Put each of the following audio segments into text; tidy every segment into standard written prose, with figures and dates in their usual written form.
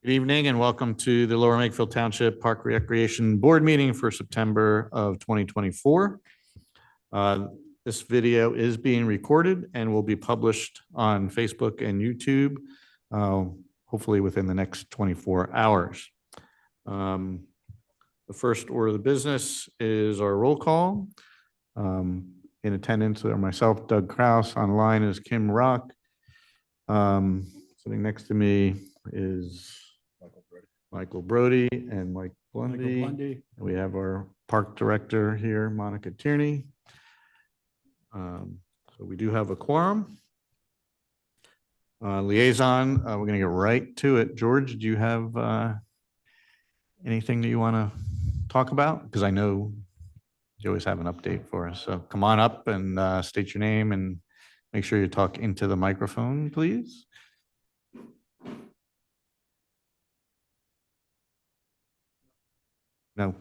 Good evening and welcome to the Lower Makefield Township Park Recreation Board meeting for September of 2024. This video is being recorded and will be published on Facebook and YouTube, hopefully within the next 24 hours. The first order of the business is our roll call. In attendance are myself, Doug Kraus. Online is Kim Rock. Sitting next to me is Michael Brody and Mike Blundy. And we have our park director here, Monica Tierney. So we do have a quorum. Liaison, we're going to get right to it. George, do you have anything that you want to talk about? Because I know you always have an update for us. So come on up and state your name and make sure you talk into the microphone, please. No.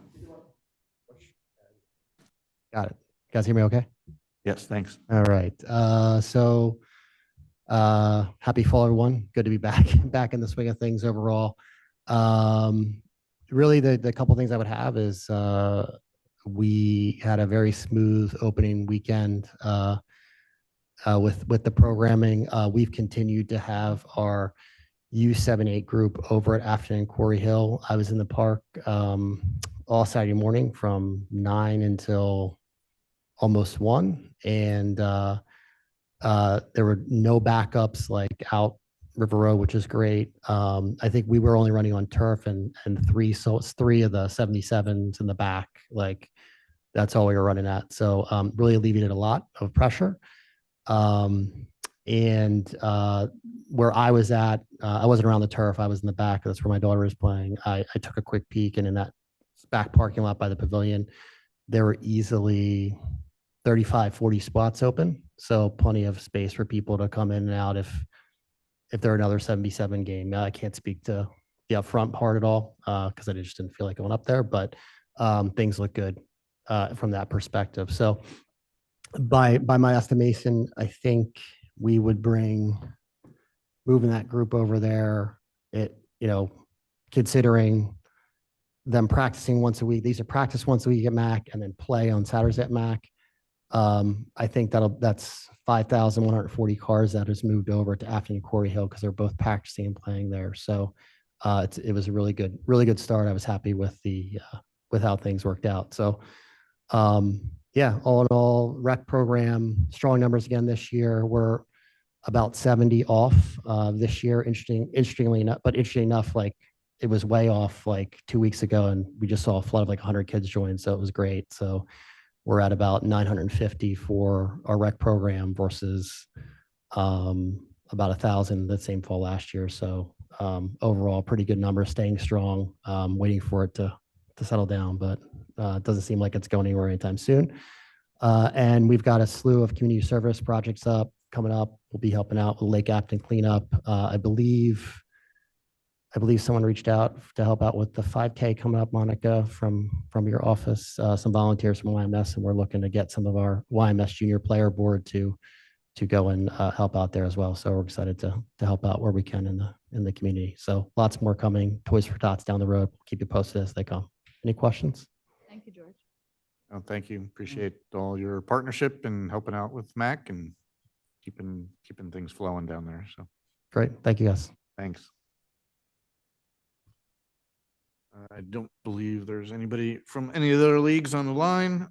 Got it. You guys hear me okay? Yes, thanks. All right. Happy fall, everyone. Good to be back in the swing of things overall. Really, the couple things I would have is we had a very smooth opening weekend with the programming. We've continued to have our U7-8 group over at Afton and Quarry Hill. I was in the park all Saturday morning from 9 until almost 1, and there were no backups like out River Road, which is great. I think we were only running on turf and three, so it's 3 of the 77s in the back. Like that's all we were running at. So really alleviated a lot of pressure. Where I was at, I wasn't around the turf. I was in the back. That's where my daughter was playing. I took a quick peek, and in that back parking lot by the pavilion, there were easily 35, 40 spots open. So plenty of space for people to come in and out if they're another 77 game. I can't speak to the upfront part at all because I just didn't feel like going up there, but things look good from that perspective. So by my estimation, I think we would moving that group over there, considering them practicing once a week. These are practice once a week at Mac and then play on Saturdays at Mac. I think that's 5,140 cars that has moved over to Afton and Quarry Hill because they're both practicing and playing there. So it was a really good start. I was happy with how things worked out. So yeah, all in all, rec program, strong numbers again this year. We're about 70 off this year. Interestingly enough, like it was way off like 2 weeks ago, and we just saw a flood of like 100 kids join, so it was great. So we're at about 950 for our rec program versus about 1,000 the same fall last year. So overall, pretty good numbers, staying strong. Waiting for it to settle down, but it doesn't seem like it's going anywhere anytime soon. And we've got a slew of community service projects coming up. We'll be helping out with Lake Afton cleanup. I believe someone reached out to help out with the 5K coming up, Monica, from your office, some volunteers from YMS, and we're looking to get some of our YMS junior player board to go and help out there as well. So we're excited to help out where we can in the community. So lots more coming. Toys for Tots down the road. We'll keep you posted as they come. Any questions? Thank you, George. Oh, thank you. Appreciate all your partnership and helping out with Mac and keeping things flowing down there. So great. Thank you, guys. Thanks. I don't believe there's anybody from any of the other leagues on the line.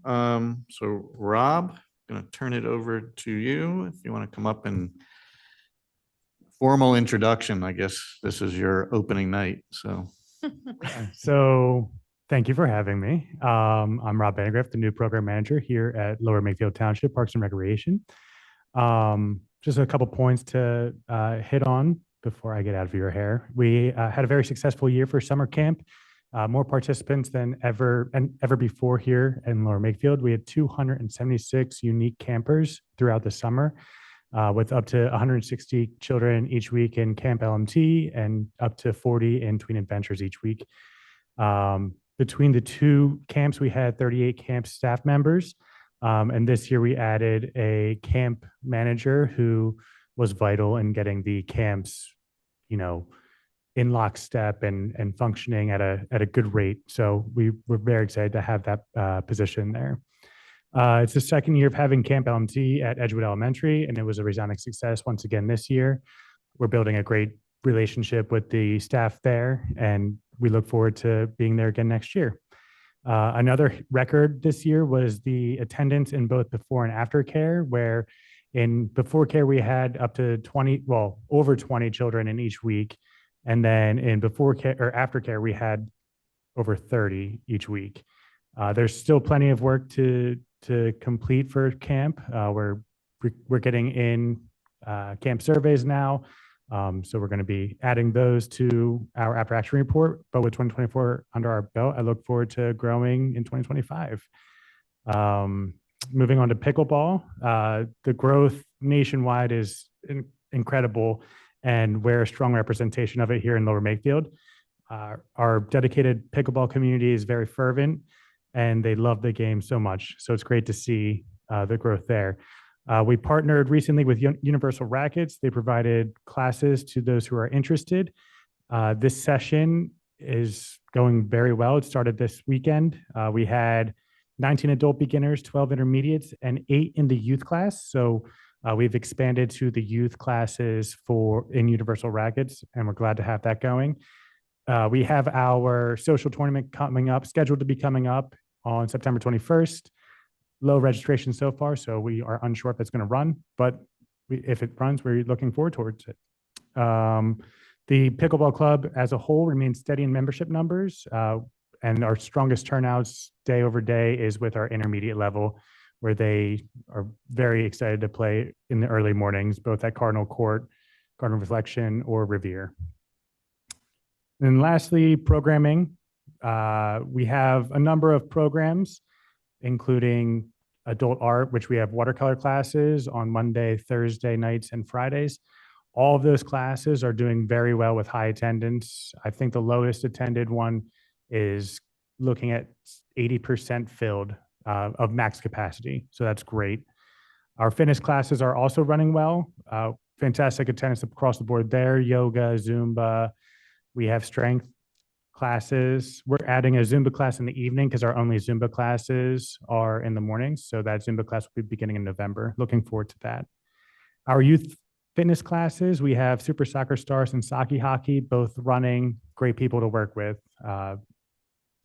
So Rob, I'm going to turn it over to you if you want to come up and formal introduction. I guess this is your opening night. So thank you for having me. I'm Rob Vandegrift, the new program manager here at Lower Makefield Township Parks and Recreation. Just a couple points to hit on before I get out of your hair. We had a very successful year for summer camp. More participants than ever before here in Lower Makefield. We had 276 unique campers throughout the summer, with up to 160 children each week in Camp LMT and up to 40 in Tween Adventures each week. Between the two camps, we had 38 camp staff members. And this year we added a camp manager who was vital in getting the camps, in lockstep and functioning at a good rate. So we're very excited to have that position there. It's the second year of having Camp LMT at Edgewood Elementary, and it was a resounding success once again this year. We're building a great relationship with the staff there, and we look forward to being there again next year. Another record this year was the attendance in both before and after care, where in before care we had up to 20, well, over 20 children in each week. And then in before care or after care, we had over 30 each week. There's still plenty of work to complete for camp. We're getting in camp surveys now. So we're going to be adding those to our after action report. But with 2024 under our belt, I look forward to growing in 2025. Moving on to pickleball, the growth nationwide is incredible, and we're a strong representation of it here in Lower Makefield. Our dedicated pickleball community is very fervent, and they love the game so much. So it's great to see the growth there. We partnered recently with Universal Rackets. They provided classes to those who are interested. This session is going very well. It started this weekend. We had 19 adult beginners, 12 intermediates, and 8 in the youth class. So we've expanded to the youth classes in Universal Rackets, and we're glad to have that going. We have our social tournament scheduled to be coming up on September 21st. Low registration so far, so we are unsure if it's going to run, but if it runs, we're looking forward towards it. The pickleball club as a whole remains steady in membership numbers, and our strongest turnouts day over day is with our intermediate level, where they are very excited to play in the early mornings, both at Cardinal Court, Cardinal Reflection, or Revere. And lastly, programming. We have a number of programs, including adult art, which we have watercolor classes on Monday, Thursday nights, and Fridays. All of those classes are doing very well with high attendance. I think the lowest attended one is looking at 80% filled of max capacity. So that's great. Our fitness classes are also running well. Fantastic attendance across the board there. Yoga, Zumba. We have strength classes. We're adding a Zumba class in the evening because our only Zumba classes are in the mornings. So that Zumba class will be beginning in November. Looking forward to that. Our youth fitness classes, we have Super Soccer Stars and Saki Hockey, both running, great people to work with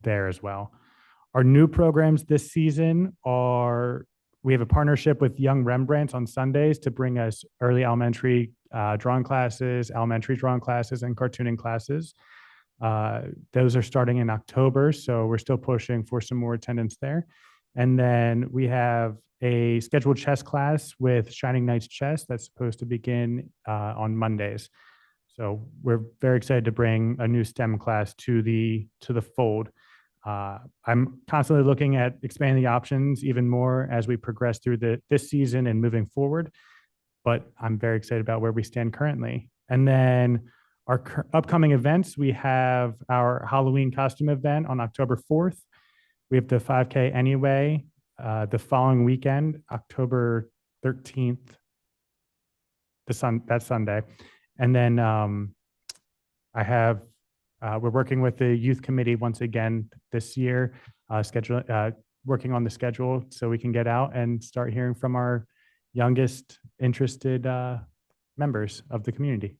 there as well. Our new programs this season we have a partnership with Young Rembrandts on Sundays to bring us early elementary drawing classes, elementary drawing classes, and cartooning classes. Those are starting in October, so we're still pushing for some more attendance there. And then we have a scheduled chess class with Shining Knights Chess that's supposed to begin on Mondays. So we're very excited to bring a new STEM class to the fold. I'm constantly looking at expanding the options even more as we progress through this season and moving forward, but I'm very excited about where we stand currently. And then our upcoming events, we have our Halloween costume event on October 4th. We have the 5K anyway, the following weekend, October 13th, that Sunday. And then we're working with the youth committee once again this year, working on the schedule so we can get out and start hearing from our youngest interested members of the community.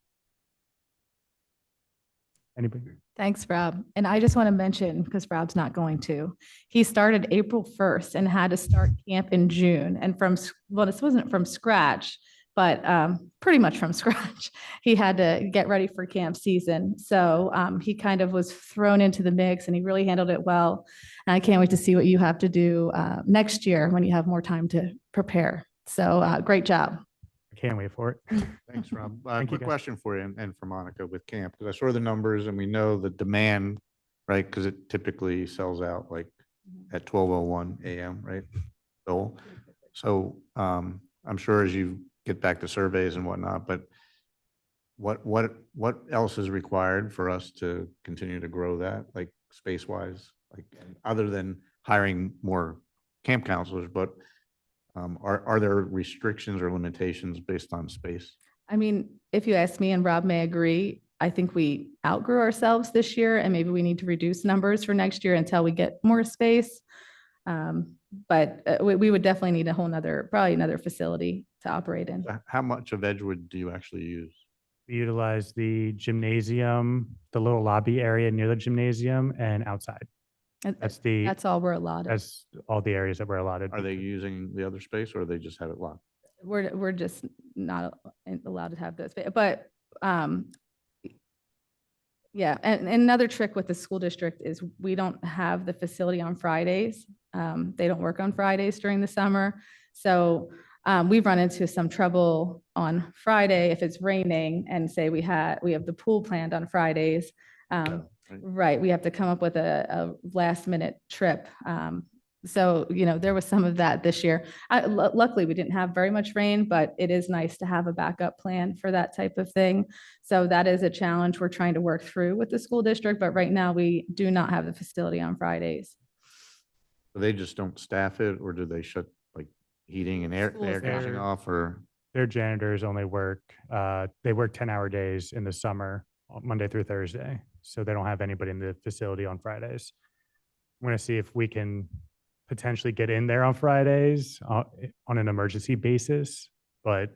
Anybody? Thanks, Rob. And I just want to mention, because Rob's not going to, he started April 1st and had to start camp in June. And this wasn't from scratch, but pretty much from scratch. He had to get ready for camp season. So he kind of was thrown into the mix and he really handled it well. And I can't wait to see what you have to do next year when you have more time to prepare. So great job. Can't wait for it. Thanks, Rob. Thank you, Quick guys. question for you and for Monica with camp, because I saw the numbers and we know the demand, right? Because it typically sells out like at 12:01 a.m., right? So I'm sure as you get back to surveys and whatnot, but what else is required for us to continue to grow that, like space wise, like other than hiring more camp counselors, but are there restrictions or limitations based on space? I mean, if you ask me, and Rob may agree, I think we outgrew ourselves this year and maybe we need to reduce numbers for next year until we get more space. But we would definitely need probably another facility to operate in. How much of Edgewood do you actually use? We utilize the gymnasium, the little lobby area near the gymnasium, and outside. And That's all we're allotted. That's all the areas that we're allotted. Are they using the other space or they just have it locked? We're just not allowed to have those, but yeah, and another trick with the school district is we don't have the facility on Fridays. They don't work on Fridays during the summer. So we've run into some trouble on Friday if it's raining and say we have the pool planned on Fridays. Right, we have to come up with a last minute trip. So, there was some of that this year. Luckily, we didn't have very much rain, but it is nice to have a backup plan for that type of thing. So that is a challenge we're trying to work through with the school district, but right now we do not have the facility on Fridays. They just don't staff it, or do they shut like heating and air conditioning off, or? Their janitors only work, they work 10-hour days in the summer, Monday through Thursday. So they don't have anybody in the facility on Fridays. I'm going to see if we can potentially get in there on Fridays on an emergency basis, but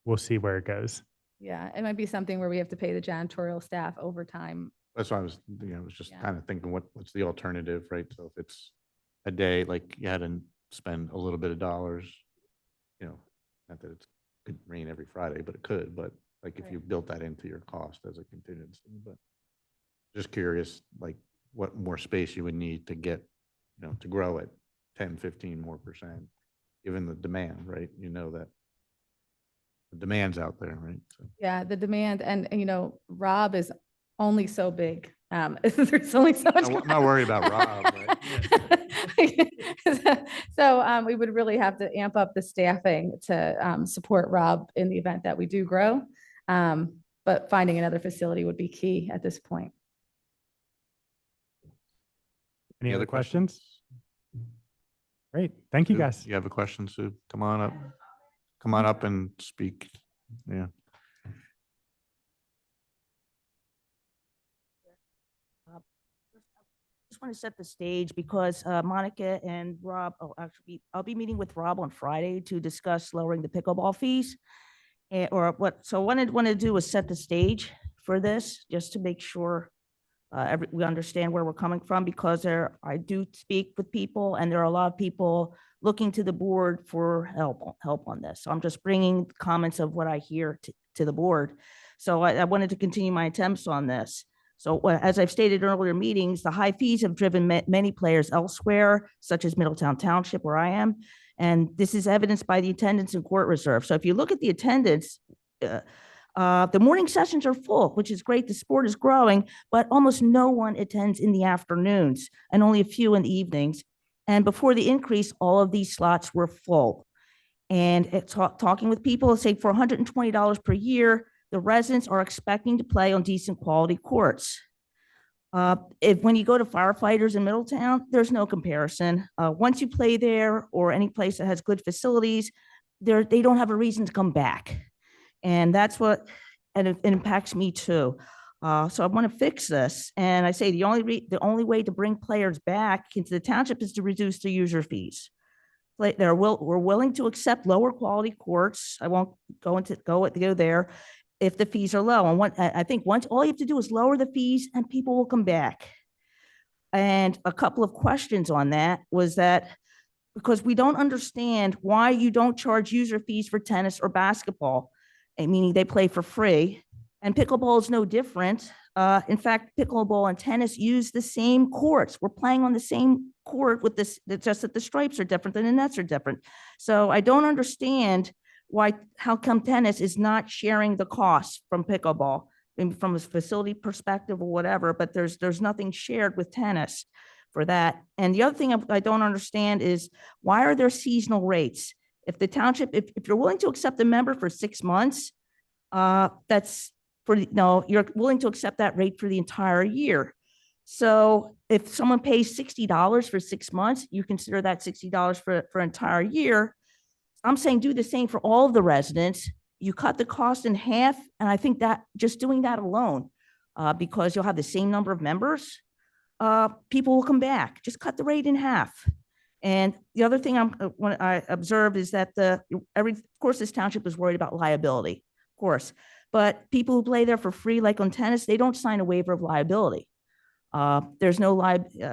we'll see where it goes. Yeah, it might be something where we have to pay the janitorial staff overtime. That's why I was, was just Yeah. kind of thinking what's the alternative, right? So if it's a day, like you had to spend a little bit of dollars, not that it could rain every Friday, but it could, but like if you built that into your cost as a contingency, but just curious, like what more space you would need to get, to grow at 10, 15 more %, given the demand, right? That the demand's out there, right? So. Yeah, the demand and Rob is only so big. There's only so much. I'm not worried about Rob, right? So we would really have to amp up the staffing to support Rob in the event that we do grow. But finding another facility would be key at this point. Any other questions? Great. Thank you, Sue, guys. You have a question, Sue? Come on up. Come on up and speak. Yeah. Just want to set the stage because Monica and Rob, I'll be meeting with Rob on Friday to discuss lowering the pickleball fees. So what I want to do is set the stage for this, just to make sure we understand where we're coming from, because I do speak with people and there are a lot of people looking to the board for help on this. So I'm just bringing comments of what I hear to the board. So I wanted to continue my attempts on this. So as I've stated in earlier meetings, the high fees have driven many players elsewhere, such as Middletown Township, where I am. And this is evidenced by the attendance in court reserve. So if you look at the attendance, the morning sessions are full, which is great. The sport is growing, but almost no one attends in the afternoons and only a few in the evenings. And before the increase, all of these slots were full. And talking with people, say for $120 per year, the residents are expecting to play on decent quality courts. When you go to firefighters in Middletown, there's no comparison. Once you play there or any place that has good facilities, they don't have a reason to come back. And that's and it impacts me too. So I want to fix this. And I say the only way to bring players back into the township is to reduce the user fees. We're willing to accept lower quality courts. I won't go there if the fees are low. And I think once all you have to do is lower the fees and people will come back. And a couple of questions on that was that because we don't understand why you don't charge user fees for tennis or basketball, meaning they play for free. And pickleball is no different. In fact, pickleball and tennis use the same courts. We're playing on the same court with this, just that the stripes are different and the nets are different. So I don't understand how come tennis is not sharing the costs from pickleball, maybe from a facility perspective or whatever, but there's nothing shared with tennis for that. And the other thing I don't understand is why are there seasonal rates? If the township, if you're willing to accept a member for 6 months, you're willing to accept that rate for the entire year. So if someone pays $60 for 6 months, you consider that $60 for an entire year. I'm saying do the same for all of the residents you cut the cost in half. And I think that just doing that alone, because you'll have the same number of members, people will come back. Just cut the rate in half. And the other thing when I observed is that of course, this township is worried about liability, of course, but people who play there for free, like on tennis, they don't sign a waiver of liability. There's no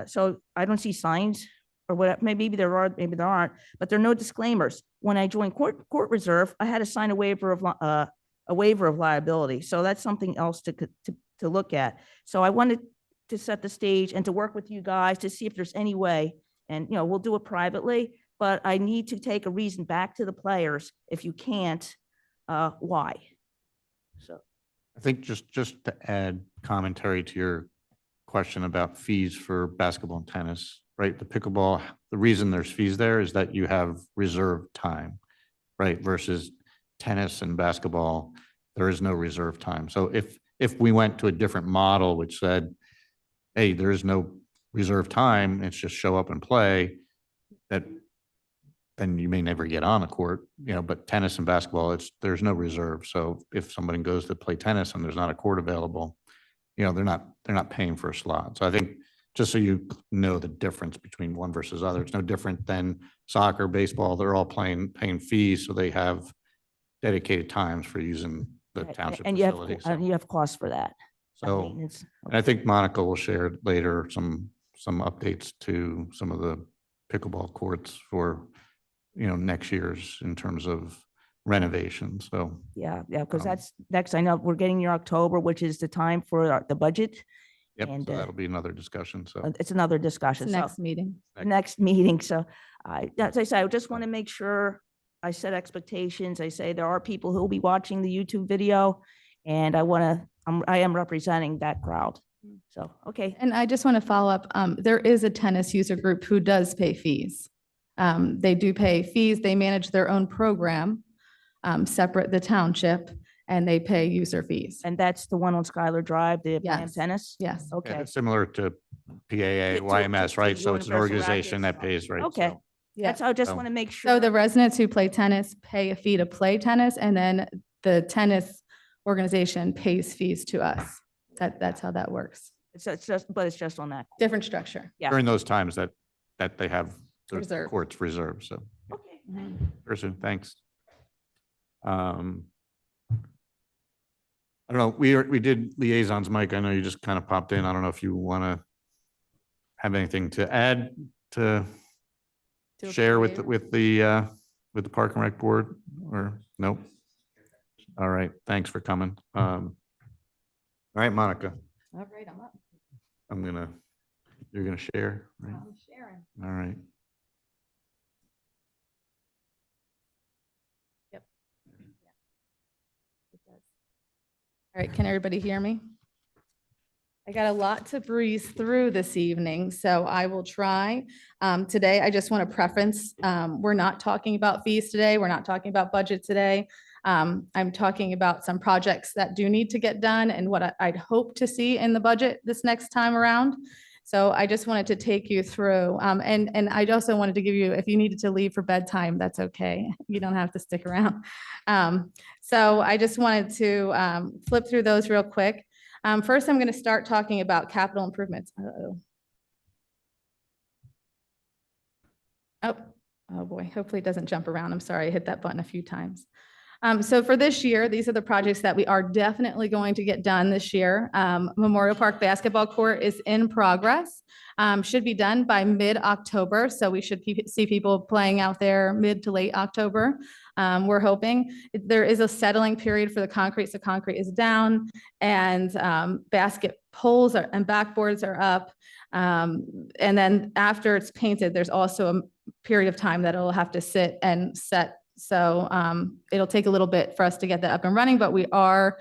so I don't see signs or whatever. Maybe there are, maybe there aren't, but there are no disclaimers. When I joined court reserve, I had to sign a waiver of liability. So that's something else to look at. So I wanted to set the stage and to work with you guys to see if there's any way. And, we'll do it privately, but I need to take a reason back to the players. If you can't, why? So I think just to add commentary to your question about fees for basketball and tennis, right? The pickleball, the reason there's fees there is that you have reserved time, right? Versus tennis and basketball, there is no reserve time. So if we went to a different model, which said, hey, there is no reserve time, it's just show up and play, then you may never get on a court, but tennis and basketball, there's no reserve. So if somebody goes to play tennis and there's not a court available, they're not paying for a slot. So I think just so you know the difference between one versus other, it's no different than soccer, baseball, they're all paying fees. So they have dedicated times for using the township facility. And you have costs for that. So, and I think Monica will share later some updates to some of the pickleball courts for, next year's in terms of renovation. So yeah, because that's next. I know we're getting near October, which is the time for the budget. yep, And, so that'll be another discussion. So It's another discussion. So Next meeting. next meeting. So as I said, I just want to make sure I set expectations. I say there are people who will be watching the YouTube video, and I am representing that crowd. So, okay. And I just want to follow up. There is a tennis user group who does pay fees. They do pay fees. They manage their own program, separate the township, and they pay user fees. And that's the one on Skylar Drive, the Yes. tennis? Yes. yeah, Okay. it's similar to PAA, To- YMS, to right? So it's an Universal organization that Rackets. pays, right? Okay. So- That's, I just So- want to make So sure. the residents who play tennis pay a fee to play tennis, and then the tennis organization pays fees to us. That's how that works. It's just on that. Different structure. Yeah. During those times that they have the Reserved. courts reserved. So, Okay. person, thanks. I don't know, we did liaisons, Mike. I know you just kind of popped in. I don't know if you want to have anything to add to To share with approve. the Park and Rec Board, or nope? All right, thanks for coming. All right, Monica, All right, I'm up. you're gonna share, right? I'm sharing. All right. All right, can everybody hear me? I got a lot to breeze through this evening, so I will try. Today, I just want to preference, we're not talking about fees today. We're not talking about budget today. I'm talking about some projects that do need to get done and what I'd hope to see in the budget this next time around. So I just wanted to take you through, and I also wanted to give you, if you needed to leave for bedtime, that's okay. You don't have to stick around. So I just wanted to flip through those real quick. First, I'm going to start talking about capital improvements. Oh boy, hopefully it doesn't jump around. I'm sorry, I hit that button a few times. So for this year, these are the projects that we are definitely going to get done this year. Memorial Park basketball court is in progress. Should be done by mid-October. So we should see people playing out there mid to late October. We're hoping there is a settling period for the concrete. So concrete is down and basket poles and backboards are up. And then after it's painted, there's also a period of time that it'll have to sit and set. So it'll take a little bit for us to get that up and running, but we are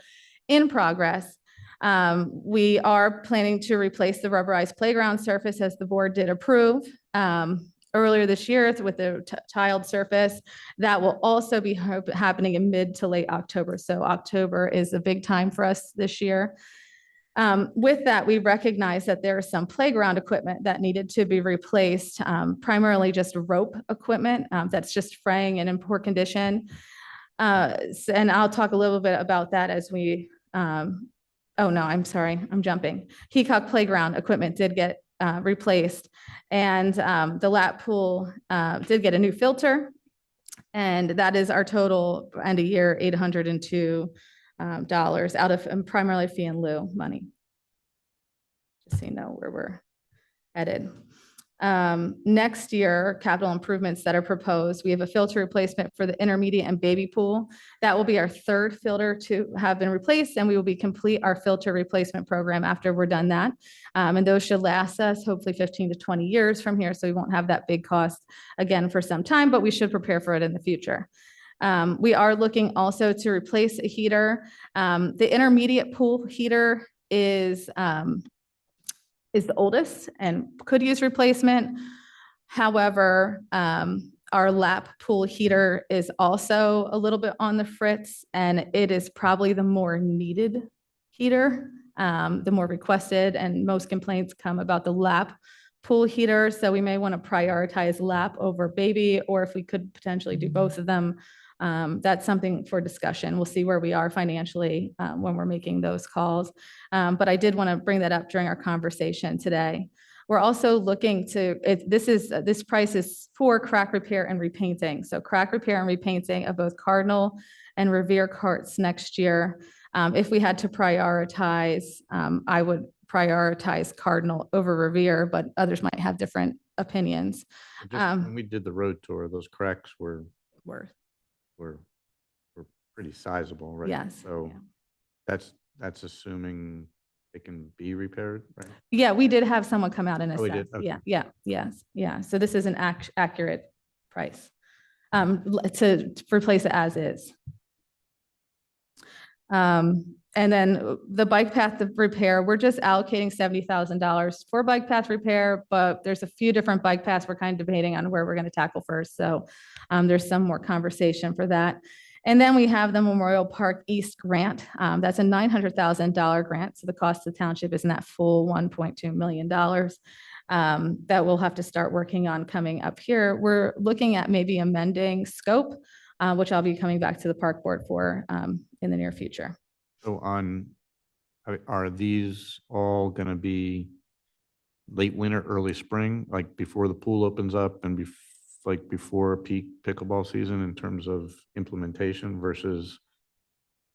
in progress. We are planning to replace the rubberized playground surface as the board did approve earlier this year with the tiled surface. That will also be happening in mid to late October. So October is a big time for us this year. With that, we recognize that there is some playground equipment that needed to be replaced, primarily just rope equipment that's just fraying and in poor condition. And I'll talk a little bit about that as we, oh no, I'm sorry, I'm jumping. Heacock Playground equipment did get replaced, and the lap pool did get a new filter, and that is our total end of year $802 out of primarily fee and lieu money. Just so you know where we're headed. Next year, capital improvements that are proposed, we have a filter replacement for the intermediate and baby pool. That will be our third filter to have been replaced, and we will be complete our filter replacement program after we're done that. And those should last us hopefully 15 to 20 years from here, so we won't have that big cost again for some time, but we should prepare for it in the future. We are looking also to replace a heater. The intermediate pool heater is the oldest and could use replacement. However, our lap pool heater is also a little bit on the fritz, and it is probably the more needed heater, the more requested, and most complaints come about the lap pool heater. So we may want to prioritize lap over baby, or if we could potentially do both of them, that's something for discussion. We'll see where we are financially when we're making those calls. But I did want to bring that up during our conversation today. We're also looking to, this price is for crack repair and repainting. So crack repair and repainting of both Cardinal and Revere carts next year. If we had to prioritize, I would prioritize Cardinal over Revere, but others might have different opinions. Just when we did the road tour, those cracks were pretty sizable, right? Yes. So yeah. that's assuming it can be repaired, right? Yeah, we did have someone come out and assess. Oh, we did? Okay. Yeah. So this is an accurate price to replace it as is. And then the bike path repair, we're just allocating $70,000 for bike path repair, but there's a few different bike paths we're kind of debating on where we're going to tackle first. So there's some more conversation for that. And then we have the Memorial Park East grant. That's a $900,000 grant. So the cost of the township isn't that full $1.2 million that we'll have to start working on coming up here. We're looking at maybe amending scope, which I'll be coming back to the park board for in the near future. So are these all going to be late winter, early spring, like before the pool opens up and like before peak pickleball season in terms of implementation versus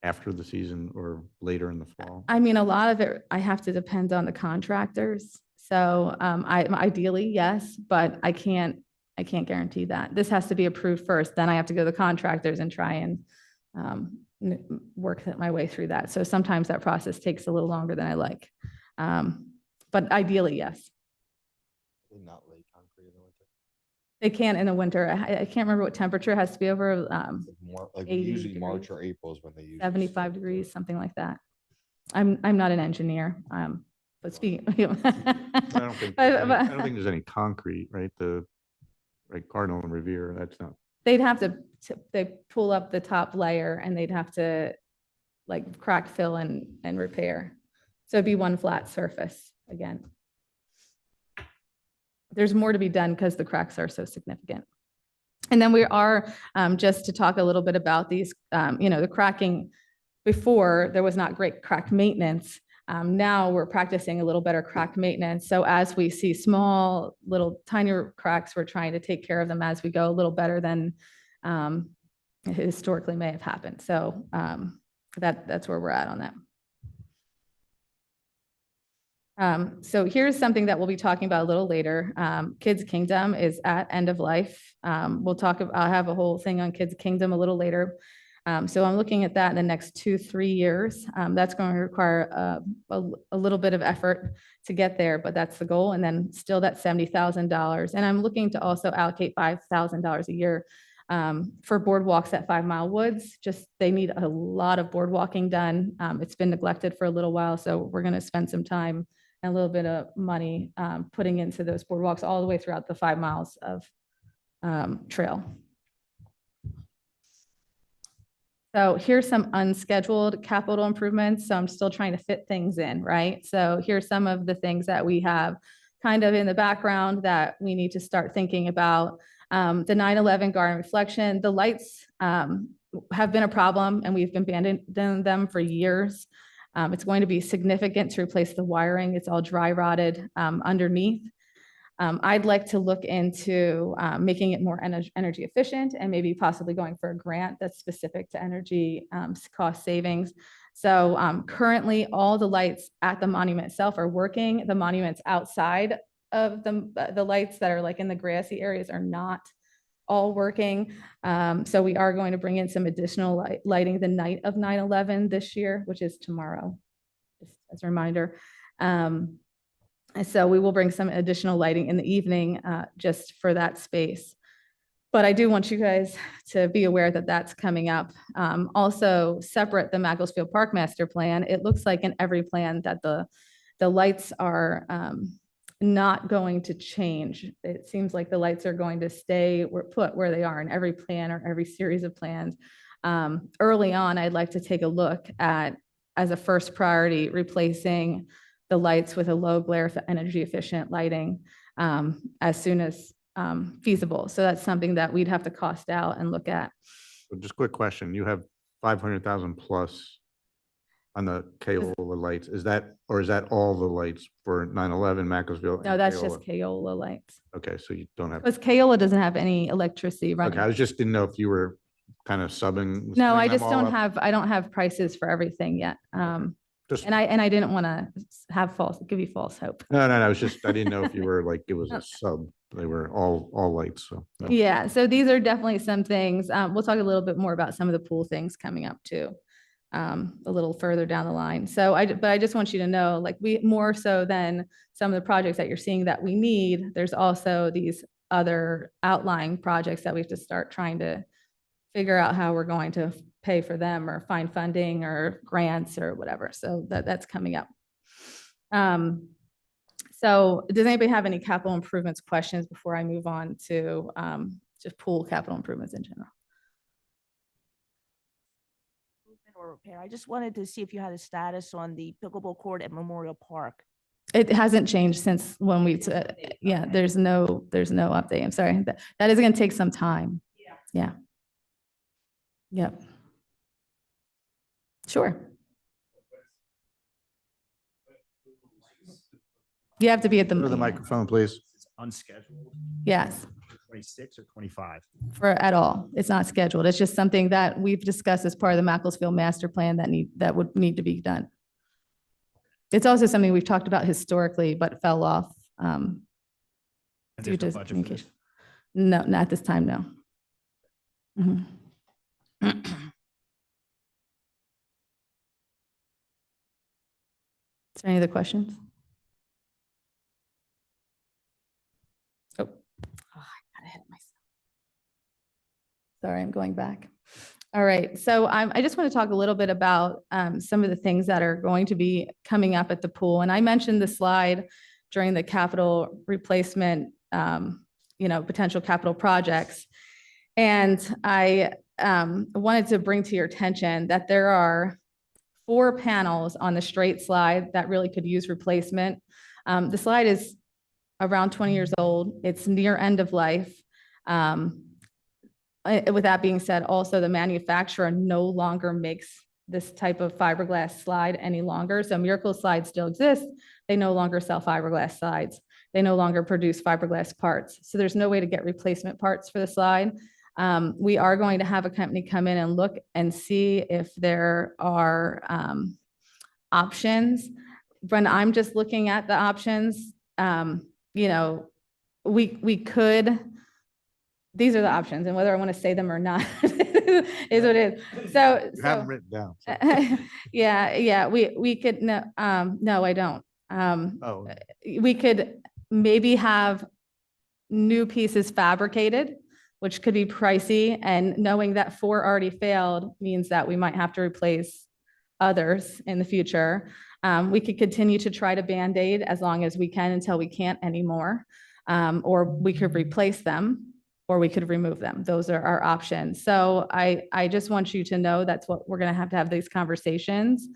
after the season or later in the fall? I mean, a lot of it, I have to depend on the contractors. So ideally, yes, but I can't guarantee that. This has to be approved first. Then I have to go to the contractors and try and work my way through that. So sometimes that process takes a little longer than I like. But ideally, yes. Not late concrete in the winter. They can in the winter. I can't remember what temperature it has to be over. More like 80 usually March degrees. or April is when they use 75 degrees, something like that. I'm not an engineer, but speaking. I don't think there's any concrete, right? Right, Cardinal and Revere, that's not. They'd have to, they pull up the top layer and they'd have to like crack fill and repair. So it'd be one flat surface again. There's more to be done because the cracks are so significant. And then we are, just to talk a little bit about these, the cracking. Before, there was not great crack maintenance. Now we're practicing a little better crack maintenance. So as we see small, little tinier cracks, we're trying to take care of them as we go a little better than historically may have happened. So that's where we're at on that. So here's something that we'll be talking about a little later. Kids Kingdom is at end of life. I'll have a whole thing on Kids Kingdom a little later. So I'm looking at that in the next 2-3 years. That's going to require a little bit of effort to get there, but that's the goal. And then still that $70,000. And I'm looking to also allocate $5,000 a year for boardwalks at 5 Mile Woods. Just they need a lot of boardwalking done. It's been neglected for a little while, so we're going to spend some time and a little bit of money putting into those boardwalks all the way throughout the 5 miles of trail. So here's some unscheduled capital improvements. So I'm still trying to fit things in, right? So here's some of the things that we have kind of in the background that we need to start thinking about. The 9/11 Garden Reflection, the lights have been a problem and we've been abandoning them for years. It's going to be significant to replace the wiring. It's all dry rotted underneath. I'd like to look into making it more energy efficient and maybe possibly going for a grant that's specific to energy cost savings. So currently all the lights at the monument itself are working. The monuments outside of the lights that are like in the grassy areas are not all working. So we are going to bring in some additional lighting the night of 9/11 this year, which is tomorrow, just as a reminder. And so we will bring some additional lighting in the evening just for that space. But I do want you guys to be aware that that's coming up. Also, separate the Macclesfield Park Master Plan, it looks like in every plan that the lights are not going to change. It seems like the lights are going to stay put where they are in every plan or every series of plans. Early on, I'd like to take a look at, as a first priority, replacing the lights with a low glare energy efficient lighting as soon as feasible. So that's something that we'd have to cost out and look at. So just quick question, you have 500,000 plus on the Keola lights. Is that, or is that all the lights for 9/11 Macclesfield? No, and that's Keola? just Keola lights. Okay, so you don't have, Because Keola doesn't have any electricity running. okay, I just didn't know if you were kind of subbing. No, I splitting them just all don't up. have, I don't have prices for everything yet. Just, And I didn't want to give you false hope. no, it's just, I didn't know if you were like, it was a sub, they were all lights, so. no. Yeah, so these are definitely some things. We'll talk a little bit more about some of the pool things coming up too, a little further down the line. So but I just want you to know, like, we more so than some of the projects that you're seeing that we need, there's also these other outlying projects that we have to start trying to figure out how we're going to pay for them or find funding or grants or whatever. So that's coming up. So does anybody have any capital improvements questions before I move on to just pool capital improvements in general? Or repair. I just wanted to see if you had a status on the pickleball court at Memorial Park. It hasn't changed since when we, yeah, there's no update. I'm sorry. That is going to take some time. Yeah. Yep. Sure. You have to be at the. Go to the microphone, please. It's unscheduled, Yes, 26 or 25. for at all. It's not scheduled. It's just something that we've discussed as part of the Macclesfield master plan that would need to be done. It's also something we've talked about historically, but fell off And due there's to no budget for this. communication. No, not at this time, no. Mhm. Is there any other questions? Oh, I got ahead of myself. Sorry, I'm going back. All right, so I just want to talk a little bit about some of the things that are going to be coming up at the pool. And I mentioned the slide during the capital replacement, potential capital projects. And I wanted to bring to your attention that there are 4 panels on the straight slide that really could use replacement. The slide is around 20 years old. It's near end of life. With that being said, also the manufacturer no longer makes this type of fiberglass slide any longer. So Miracle slides still exist. They no longer sell fiberglass slides. They no longer produce fiberglass parts. So there's no way to get replacement parts for the slide. We are going to have a company come in and look and see if there are options. When I'm just looking at the options, we could, these are the options, and whether I want to say them or not is what it is. So, You have them written down. so- yeah, we could, no, I don't. Oh, We could maybe have new pieces fabricated, which could be pricey, and knowing that 4 already failed means that we might have to replace others in the future. We could continue to try to Band-Aid as long as we can until we can't anymore, or we could replace them, or we could remove them. Those are our options. So I just want you to know that's what we're going to have these conversations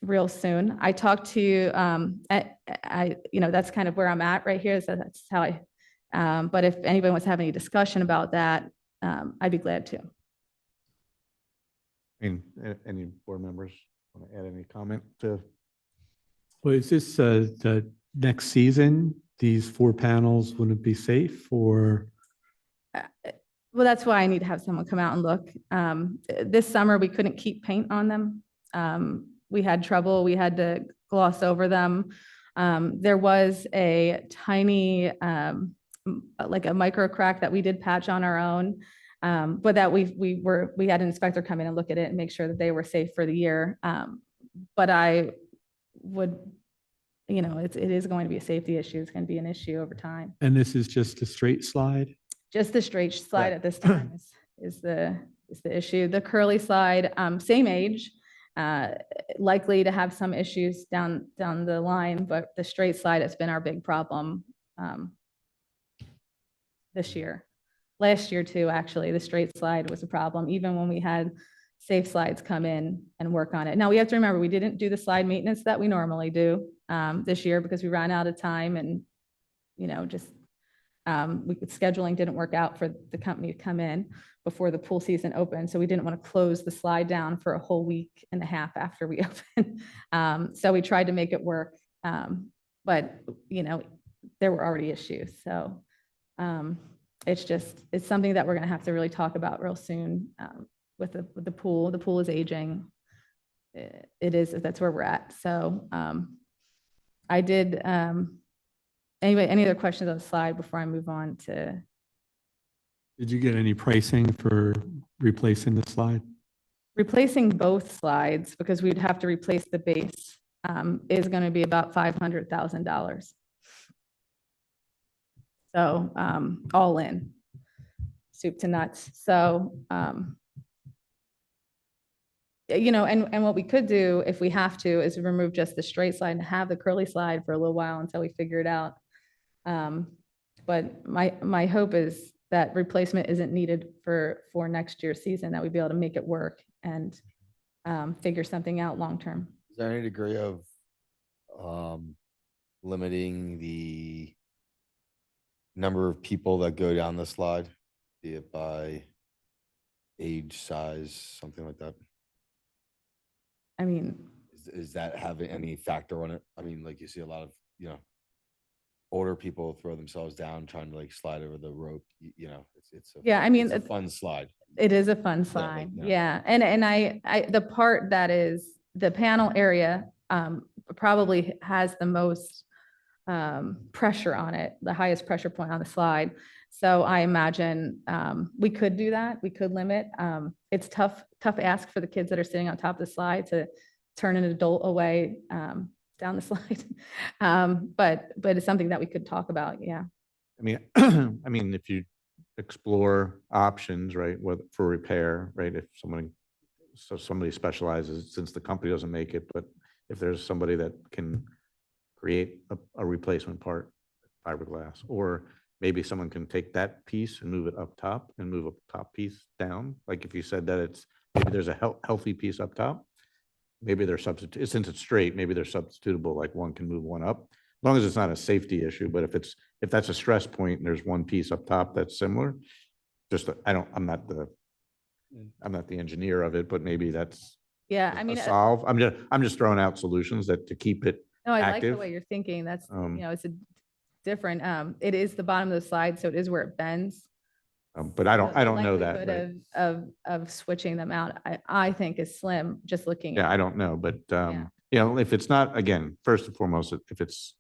real soon. I talked to, that's kind of where I'm at right here. So that's how but if anybody wants to have any discussion about that, I'd be glad to. Any board members want to add any comment to? Well, is this the next season? These 4 panels wouldn't be safe or? Well, that's why I need to have someone come out and look. This summer, we couldn't keep paint on them. We had trouble. We had to gloss over them. There was a tiny, like a micro crack that we did patch on our own. But that we had an inspector come in and look at it and make sure that they were safe for the year. But I would, it is going to be a safety issue. It's going to be an issue over time. And this is just a straight slide? Just the straight slide at this time is the issue. The curly slide, same age, likely to have some issues down the line, but the straight slide has been our big problem this year. Last year too, actually, the straight slide was a problem, even when we had safe slides come in and work on it. Now we have to remember, we didn't do the slide maintenance that we normally do this year because we ran out of time and, scheduling didn't work out for the company to come in before the pool season opened. So we didn't want to close the slide down for a whole week and a half after we opened. So we tried to make it work. But, there were already issues. So it's something that we're going to have to really talk about real soon with the pool. The pool is aging. That's where we're at. So I did, anyway, any other questions on the slide before I move on to? Did you get any pricing for replacing the slide? Replacing both slides, because we'd have to replace the base, is going to be about $500,000. So all in, soup to nuts. So, and what we could do if we have to is remove just the straight slide and have the curly slide for a little while until we figure it out. But my hope is that replacement isn't needed for next year's season, that we'd be able to make it work and figure something out long-term. Is there any degree of limiting the number of people that go down the slide, be it by age, size, something like that? I mean, Is that having any factor on it? I mean, like you see a lot of, older people throw themselves down trying to like slide over the rope, it's a fun slide. it is a fun like, slide. no. Yeah. And I the part that is the panel area probably has the most pressure on it, the highest pressure point on the slide. So I imagine we could do that. We could limit. It's tough ask for the kids that are sitting on top of the slide to turn an adult away down the slide. But it's something that we could talk about. Yeah. I mean, if you explore options, right, for repair, right, if somebody specializes, since the company doesn't make it, but if there's somebody that can create a replacement part, fiberglass, or maybe someone can take that piece and move it up top and move a top piece down. Like if you said that maybe there's a healthy piece up top, maybe they're since it's straight, maybe they're substitutable, like one can move one up, as long as it's not a safety issue. But if that's a stress point and there's one piece up top that's similar, I'm not the engineer of it, but maybe that's a solve. I'm just throwing out solutions to keep it No, I like active. the way you're thinking. That's, it's a different, it is the bottom of the slide, so it is where it bends. But I don't know that. Likelihood Right? of switching them out, I think is slim, just looking. Yeah, I don't know, but if it's not, again, first and foremost, if it's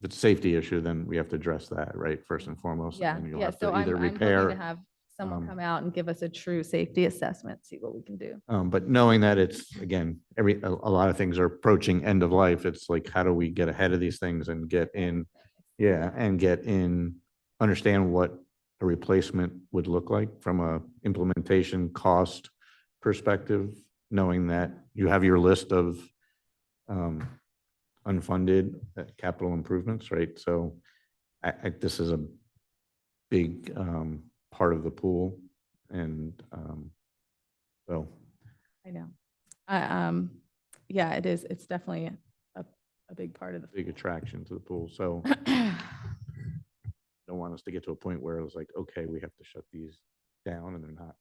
a safety issue, then we have to address that, right? First and foremost. Yeah, And then you'll yeah. have So to I'm either hoping repair. to have someone come out and give us a true safety assessment, see what we can do. But knowing that it's, again, a lot of things are approaching end of life. It's like, how do we get ahead of these things and get in, understand what a replacement would look like from a implementation cost perspective, knowing that you have your list of unfunded capital improvements, right? So this is a big part of the pool. And so. I know. Yeah, it is. It's definitely a big part of the big attraction to the pool. So don't want us to get to a point where it was like, okay, we have to shut these down and they're not.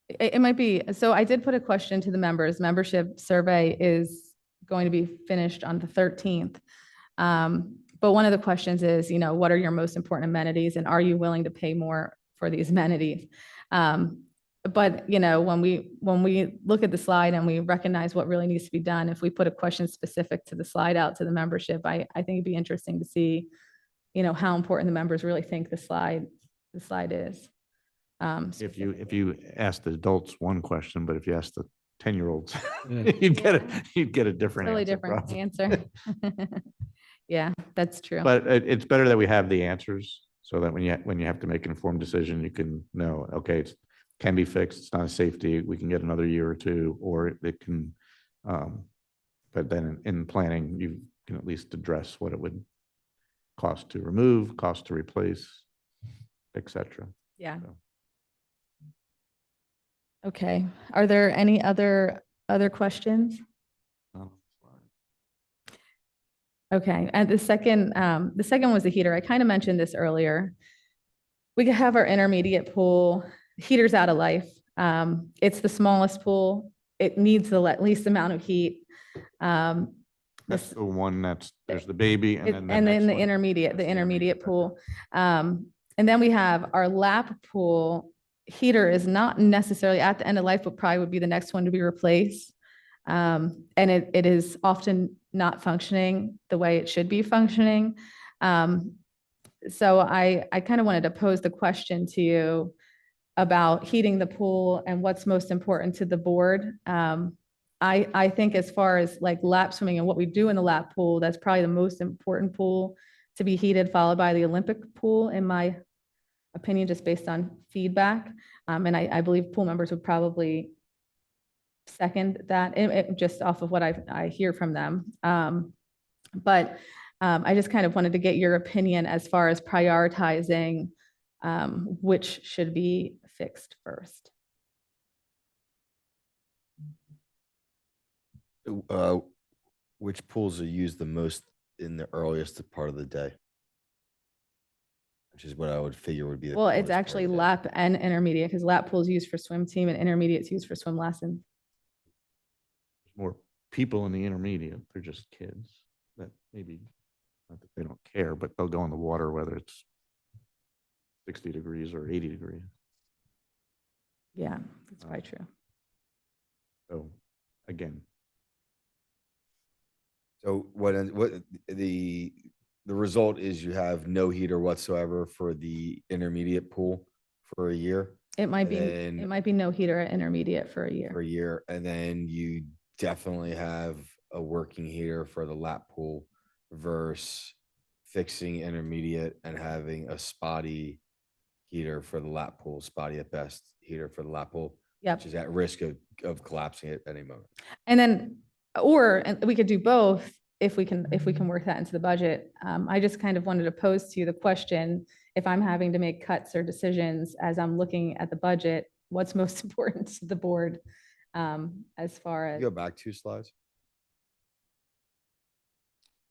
It might be, so I did put a question to the members. Membership survey is going to be finished on the 13th. But one of the questions is, what are your most important amenities and are you willing to pay more for these amenities? But, when we look at the slide and we recognize what really needs to be done, if we put a question specific to the slide out to the membership, I think it'd be interesting to see, how important the members really think the slide is. If you ask the adults one question, but if you ask the 10-year-olds, Yeah. you'd get a different Really answer. different probably. answer. Yeah, that's true. But it's better that we have the answers so that when you have to make an informed decision, you can know, okay, it can be fixed. It's not a safety. We can get another year or two, or it can, but then in planning, you can at least address what it would cost to remove, cost to replace, et cetera. Yeah. So. Okay. Are there any other questions? Okay. And the second was the heater. I kind of mentioned this earlier. We could have our intermediate pool. Heater's out of life. It's the smallest pool. It needs the least amount of heat. That's the one there's the baby and then the next one. intermediate pool. And then we have our lap pool. Heater is not necessarily at the end of life, but probably would be the next one to be replaced. And it is often not functioning the way it should be functioning. So I kind of wanted to pose the question to you about heating the pool and what's most important to the board. I think as far as like lap swimming and what we do in the lap pool, that's probably the most important pool to be heated, followed by the Olympic pool, in my opinion, just based on feedback. And I believe pool members would probably second that, just off of what I hear from them. But I just kind of wanted to get your opinion as far as prioritizing which should be fixed first. Which pools are used the most in the earliest part of the day? Which is what I would figure would be the. Well, it's coolest part actually of the day. lap and intermediate, because lap pool is used for swim team and intermediate is used for swim lesson. More people in the intermediate. They're just kids that maybe not that they don't care, but they'll go in the water whether it's 60 degrees or 80 degrees. Yeah, that's quite true. So again, So what the result is you have no heater whatsoever for the intermediate pool for a year. It might And be no heater at intermediate for a for a year. year, and then you definitely have a working heater for the lap pool versus fixing intermediate and having a spotty heater for the lap pool, spotty at best heater for the lap pool, Yep. which is at risk of collapsing at any moment. And then, and we could do both if we can work that into the budget. I just kind of wanted to pose to you the question, if I'm having to make cuts or decisions as I'm looking at the budget, what's most important to the board as far as. You go back 2 slides,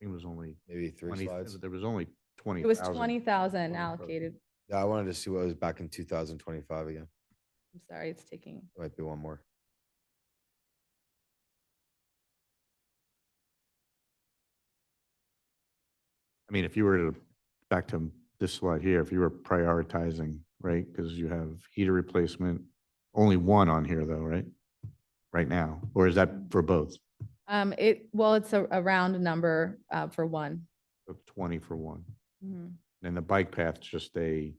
it was only maybe 3 20, slides. there was only 20. It was 20,000 allocated. Yeah, I wanted to see what was back in 2025 again. I'm sorry, it's taking. There might be one more. I mean, if you were to, back to this slide here, if you were prioritizing, right? Because you have heater replacement, only one on here though, right? Right now, or is that for both? It's a round number for one. So 20 for one. Mhm. And the bike path's just a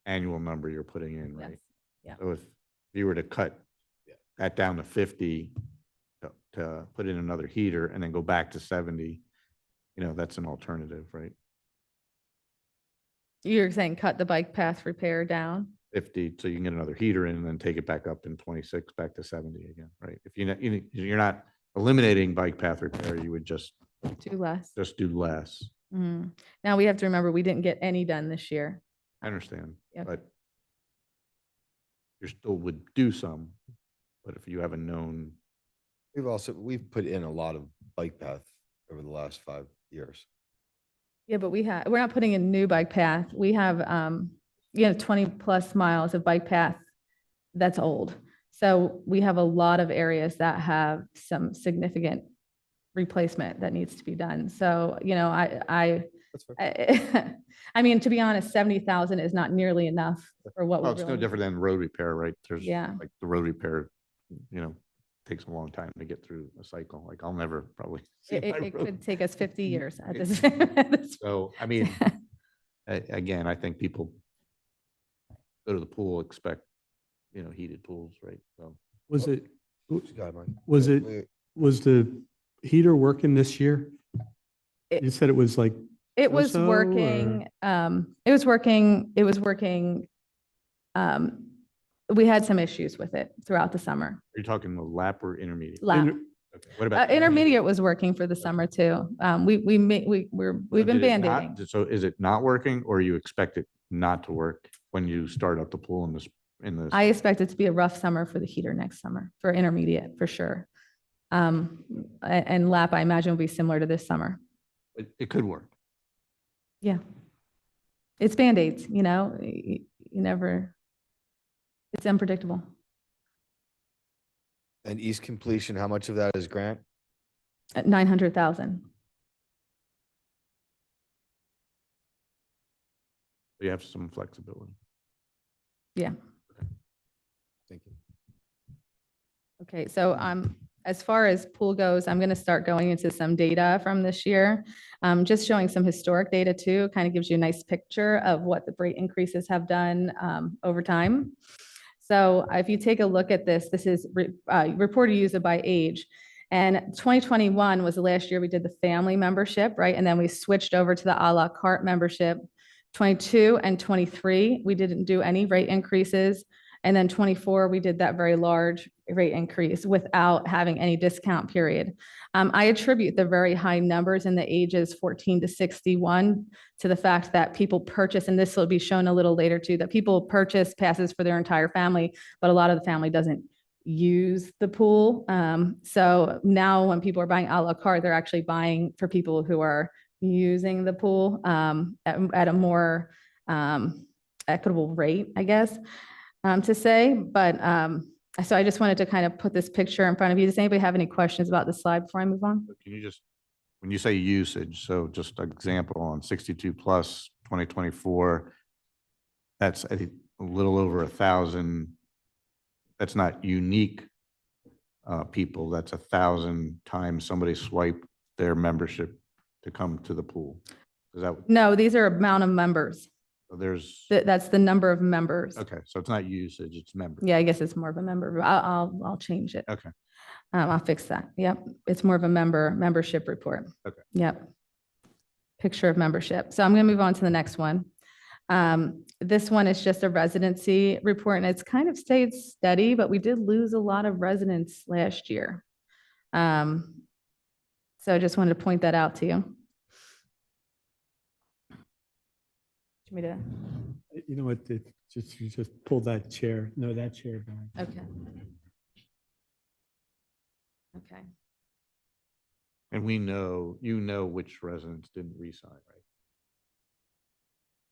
annual number you're putting in, right? Yes. Yeah. So if you were to cut that down to 50 to put in another heater and then go back to 70, that's an alternative, right? You're saying cut the bike path repair down? 50, so you can get another heater in and then take it back up in 26, back to 70 again, right? If you're not eliminating bike path repair, you would just Do less. do less. Mhm. Now we have to remember, we didn't get any done this year. I understand, Yep. but you still would do some, but if you have a known, We've put in a lot of bike path over the last 5 years. Yeah, but we're not putting in new bike path. We have, 20 plus miles of bike path that's old. So we have a lot of areas that have some significant replacement that needs to be done. So, you know, I mean, to be honest, 70,000 is not nearly enough for what we Well, it's really no need. different than road repair, right? There's Yeah. like the road repair, you know, takes a long time to get through a cycle. Like I'll never probably. see my It road. could take us 50 years at this. So, I mean, again, I think people go to the pool, expect, you know, heated pools, right? So. Was it, Go ahead, Mike. was it, Wait, was the heater working this year? It- You said it was like, It was So-so, working, it was working. We had some issues with it throughout the summer. Are you talking the lap or intermediate? Lap. Okay. What about? Intermediate was working for the summer too. We've been Did it not- band-aiding. So is it not working or you expect it not to work when you start up the pool in this? I expect it to be a rough summer for the heater next summer, for intermediate, for sure. And lap, I imagine will be similar to this summer. It could work. Yeah. It's Band-Aids, you know, you never, it's unpredictable. And east completion, how much of that is grant? At 900,000. You have some flexibility. Yeah. Thank you. Okay, so as far as pool goes, I'm going to start going into some data from this year. Just showing some historic data too, kind of gives you a nice picture of what the rate increases have done over time. So if you take a look at this, this is reported user by age. And 2021 was the last year we did the family membership, right? And then we switched over to the a la carte membership. 22 and 23, we didn't do any rate increases. And then 24, we did that very large rate increase without having any discount period. I attribute the very high numbers in the ages 14 to 61 to the fact that people purchase, and this will be shown a little later too, that people purchase passes for their entire family, but a lot of the family doesn't use the pool. So now when people are buying a la carte, they're actually buying for people who are using the pool at a more equitable rate, I guess, to say. But so I just wanted to kind of put this picture in front of you. Does anybody have any questions about this slide before I move on? Can you just, when you say usage, so just an example on 62 plus 2024, that's I think a little over 1,000. That's not unique people. That's 1,000 times somebody swiped their membership to come to the pool. Is that, No, these are amount of members. there's, That's the number of members. okay, so it's not usage, it's members. Yeah, I guess it's more of a member. I'll change it. Okay. I'll fix that. Yep. It's more of a membership report. Okay. Yep. Picture of membership. So I'm going to move on to the next one. This one is just a residency report and it's kind of stayed steady, but we did lose a lot of residents last year. So I just wanted to point that out to you. Do you want me you know what, you just pull that chair, no, that chair back. to? Okay. Okay. And we know, you know which residents didn't re-sign, right?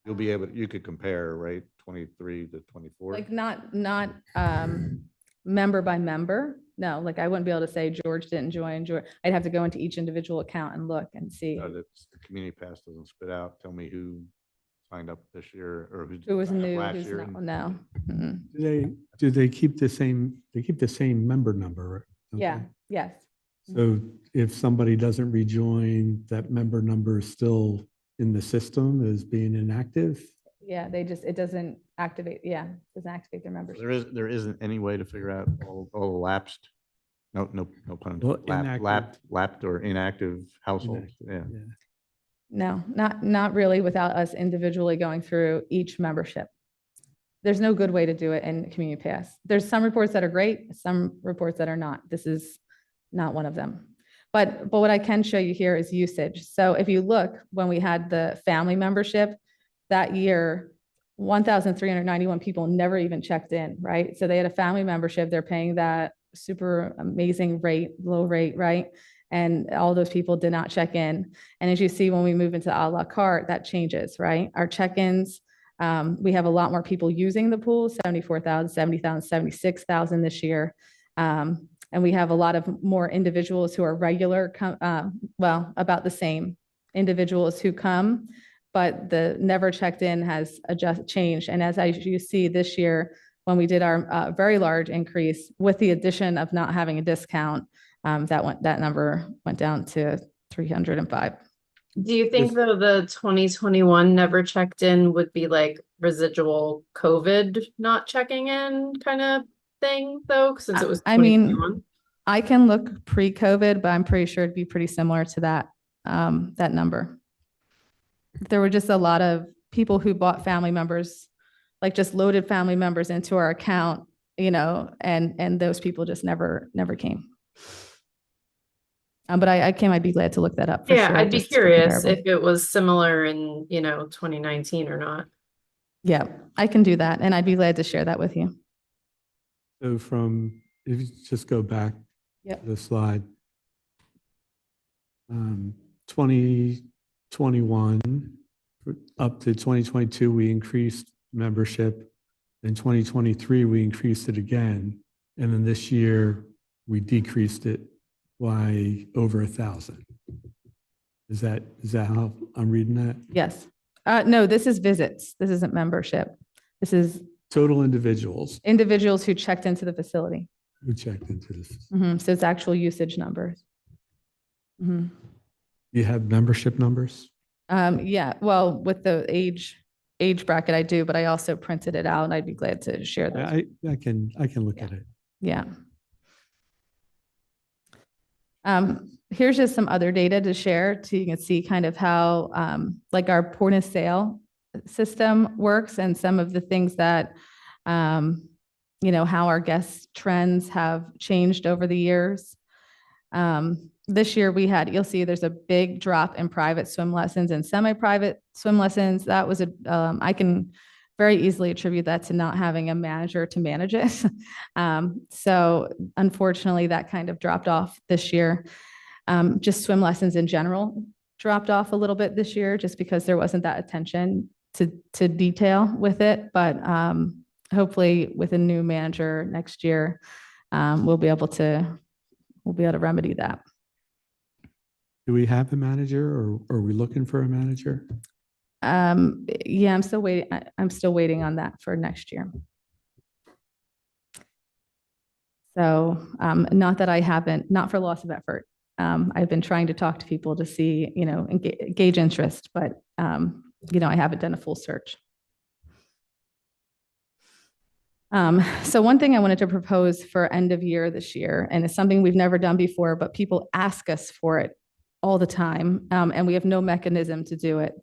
You'll be able, you could compare, right, 23 to 24? Like not member by member. No, like I wouldn't be able to say George didn't join, George. I'd have to go into each individual account and look and see That's, the community pass doesn't spit out, tell me who signed up this year or who was signed up new, last who's year not, and- no. Mm-mm. Do they keep the same, they keep the same member number? don't Yeah, they? yes. So if somebody doesn't rejoin, that member number is still in the system as being inactive? Yeah, it doesn't activate, doesn't activate their membership. There isn't any way to figure out all the lapsed, no pun Well, intended, lapsed or inactive households, yeah. No, not really without us individually going through each membership. There's no good way to do it in Community Pass. There's some reports that are great, some reports that are not. This is not one of them. But what I can show you here is usage. So if you look, when we had the family membership, that year, 1,391 people never even checked in, right? So they had a family membership, they're paying that super amazing rate, low rate, right? And all those people did not check in. And as you see, when we move into a la carte, that changes, right? Our check-ins We have a lot more people using the pool, 74,000, 70,000, 76,000 this year. And we have a lot of more individuals who are regular, well, about the same individuals who come, but the never checked in has changed. And as you see this year, when we did our very large increase with the addition of not having a discount, that number went down to 305. Do you think though the 2021 never checked in would be like residual COVID not checking in kind of thing though, since it was I mean, 2021? I can look pre-COVID, but I'm pretty sure it'd be pretty similar to that number. There were just a lot of people who bought family members, like just loaded family members into our account, you know, and those people just never came. But I'd be glad to look that up for Yeah, sure. I'd be just to be curious comparable. if it was similar in, 2019 or not. Yeah, I can do that. And I'd be glad to share that with you. So if you just go back Yep. to the slide. 2021 up to 2022, we increased membership. In 2023, we increased it again. And then this year, we decreased it by over 1,000. Is that how I'm reading that? Yes. No, this is visits. This isn't membership. This is Total individuals individuals who checked into the facility. who checked into this. So it's actual usage numbers. You have membership numbers? Yeah, well, with the age bracket I do, but I also printed it out and I'd be glad to share that. I can look at it. Yeah. Here's just some other data to share so you can see kind of how like our point of sale system works and some of the things that, how our guest trends have changed over the years. This year you'll see there's a big drop in private swim lessons and semi-private swim lessons. That was I can very easily attribute that to not having a manager to manage it. So unfortunately that kind of dropped off this year. Just swim lessons in general dropped off a little bit this year just because there wasn't that attention to detail with it. But hopefully with a new manager next year, we'll be able to remedy that. Do we have a manager or are we looking for a manager? Yeah, I'm still waiting on that for next year. So not that I haven't, not for loss of effort. I've been trying to talk to people to see, gauge interest, but I haven't done a full search. So one thing I wanted to propose for end of year this year, and it's something we've never done before, but people ask us for it all the time, and we have no mechanism to do it.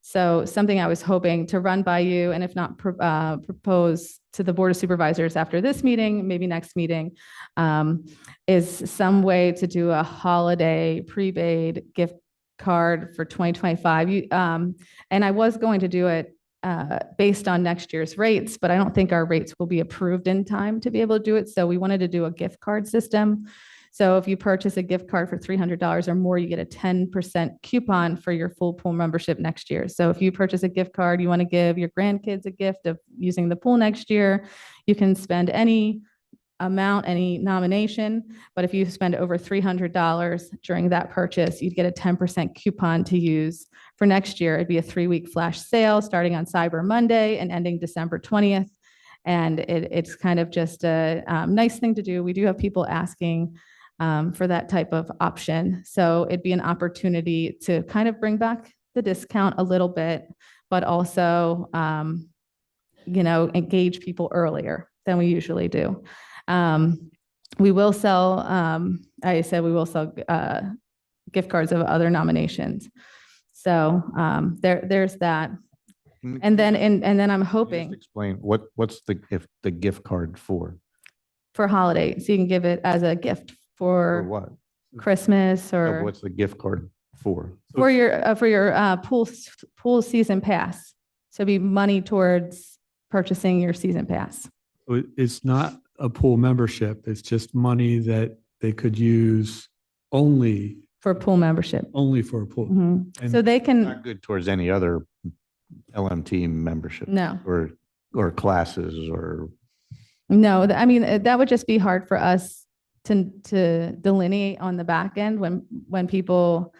So something I was hoping to run by you, and if not propose to the Board of Supervisors after this meeting, maybe next meeting, is some way to do a holiday prepaid gift card for 2025. And I was going to do it based on next year's rates, but I don't think our rates will be approved in time to be able to do it. So we wanted to do a gift card system. So if you purchase a gift card for $300 or more, you get a 10% coupon for your full pool membership next year. So if you purchase a gift card, you want to give your grandkids a gift of using the pool next year, you can spend any amount, any nomination, but if you spend over $300 during that purchase, you'd get a 10% coupon to use for next year. It'd be a 3-week flash sale starting on Cyber Monday and ending December 20th. And it's kind of just a nice thing to do. We do have people asking for that type of option. So it'd be an opportunity to kind of bring back the discount a little bit, but also, engage people earlier than we usually do. We will sell, I said we will sell gift cards of other nominations. So there's that. And then I'm hoping. Just explain what's the gift card for? For holiday. So you can give it as a gift For for what? Christmas No, or what's the gift card for? for your pool season pass. So it'd be money towards purchasing your season pass. It's not a pool membership. It's just money that they could use only For pool membership. for a pool. Mhm. And- So they can, Not good towards any other LMT membership? No. Or classes or? No, I mean, that would just be hard for us to delineate on the back end when people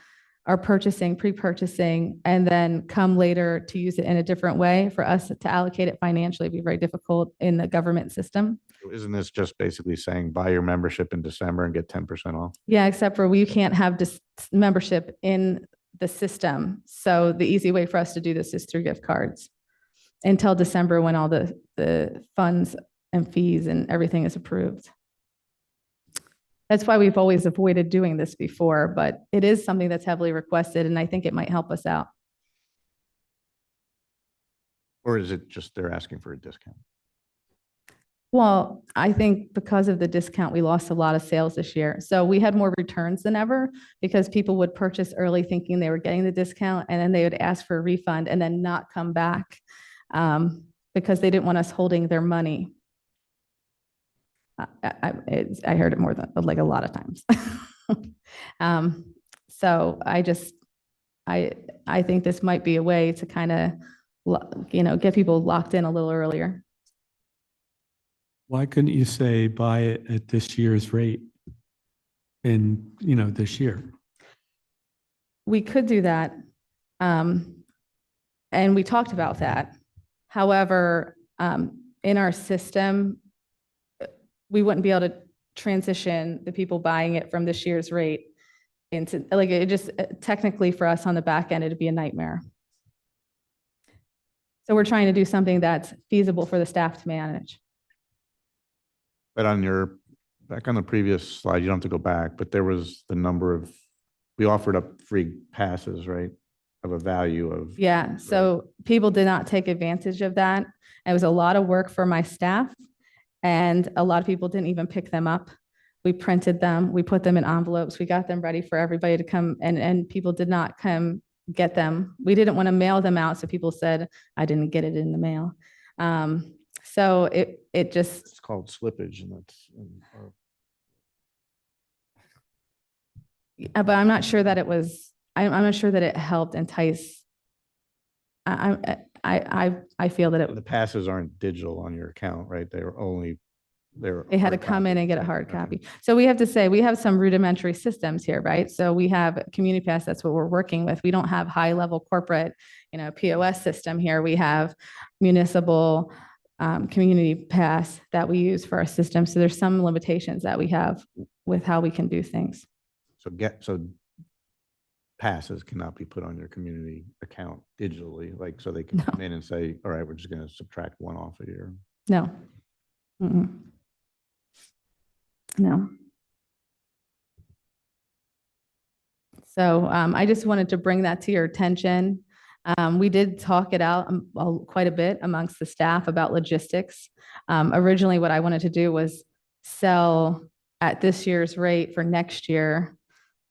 are pre-purchasing, and then come later to use it in a different way. For us to allocate it financially would be very difficult in the government system. Isn't this just basically saying buy your membership in December and get 10% off? Yeah, except for we can't have this membership in the system. So the easy way for us to do this is through gift cards until December, when all the funds and fees and everything is approved. That's why we've always avoided doing this before, but it is something that's heavily requested, and I think it might help us out. Or is it just they're asking for a discount? Well, I think because of the discount, we lost a lot of sales this year. So we had more returns than ever because people would purchase early thinking they were getting the discount, and then they would ask for a refund and then not come back because they didn't want us holding their money. I heard it more than like a lot of times. So I think this might be a way to kind of, get people locked in a little earlier. Why couldn't you say buy it at this year's rate in, this year? We could do that. And we talked about that. However, in our system, we wouldn't be able to transition the people buying it from this year's rate into, like, it just technically for us on the back end, it'd be a nightmare. So we're trying to do something that's feasible for the staff to manage. But back on the previous slide, you don't have to go back, but there was the number of, we offered up free passes, right? Of a value of. Yeah, so people did not take advantage of that. It was a lot of work for my staff, and a lot of people didn't even pick them up. We printed them, we put them in envelopes, we got them ready for everybody to come, and people did not come get them. We didn't want to mail them out, so people said, I didn't get it in the mail. So it just. It's called slippage, and that's. But I'm not sure that it was, I'm not sure that it helped entice. I feel that The passes aren't digital on your account, right? They had to come in and get a hard copy. So we have to say, we have some rudimentary systems here, right? So we have Community Pass, that's what we're working with. We don't have high level corporate, POS system here. We have municipal Community Pass that we use for our system. So there's some limitations that we have with how we can do things. So passes cannot be put on your community account digitally, like, so they can come in and say, all right, we're just going to subtract one off of here. No. Mm-mm. No. So I just wanted to bring that to your attention. We did talk it out quite a bit amongst the staff about logistics. Originally, what I wanted to do was sell at this year's rate for next year,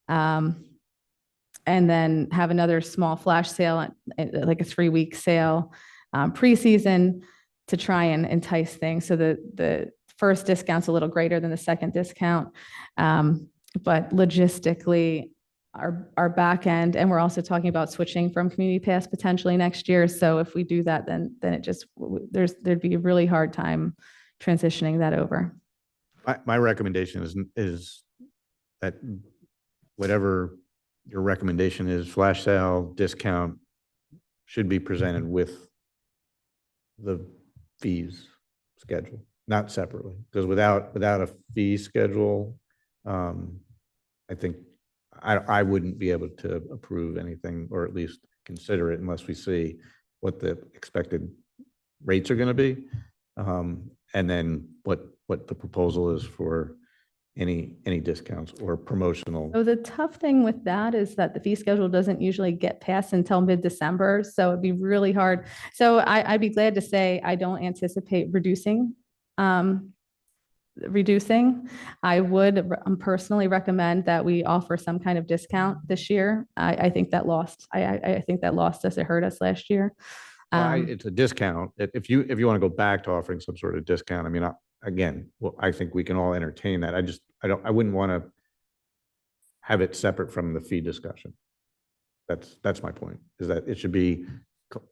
and then have another small flash sale, like a 3-week sale preseason, to try and entice things. So the first discount's a little greater than the second discount. But logistically, our back end, and we're also talking about switching from Community Pass potentially next year. So if we do that, then it just, there'd be a really hard time transitioning that over. My recommendation is that whatever your recommendation is, flash sale, discount, should be presented with the fees schedule, not separately, because without a fee schedule, I think I wouldn't be able to approve anything, or at least consider it, unless we see what the expected rates are going to be, and then what the proposal is for any discounts or promotional. So the tough thing with that is that the fee schedule doesn't usually get passed until mid-December. So it'd be really hard. So I'd be glad to say I don't anticipate reducing. I would personally recommend that we offer some kind of discount this year. I think that lost. I think that lost us. It hurt us last year. It's a discount. If you want to go back to offering some sort of discount, I mean, again, well, I think we can all entertain that. I wouldn't want to have it separate from the fee discussion. That's my point, is that it should be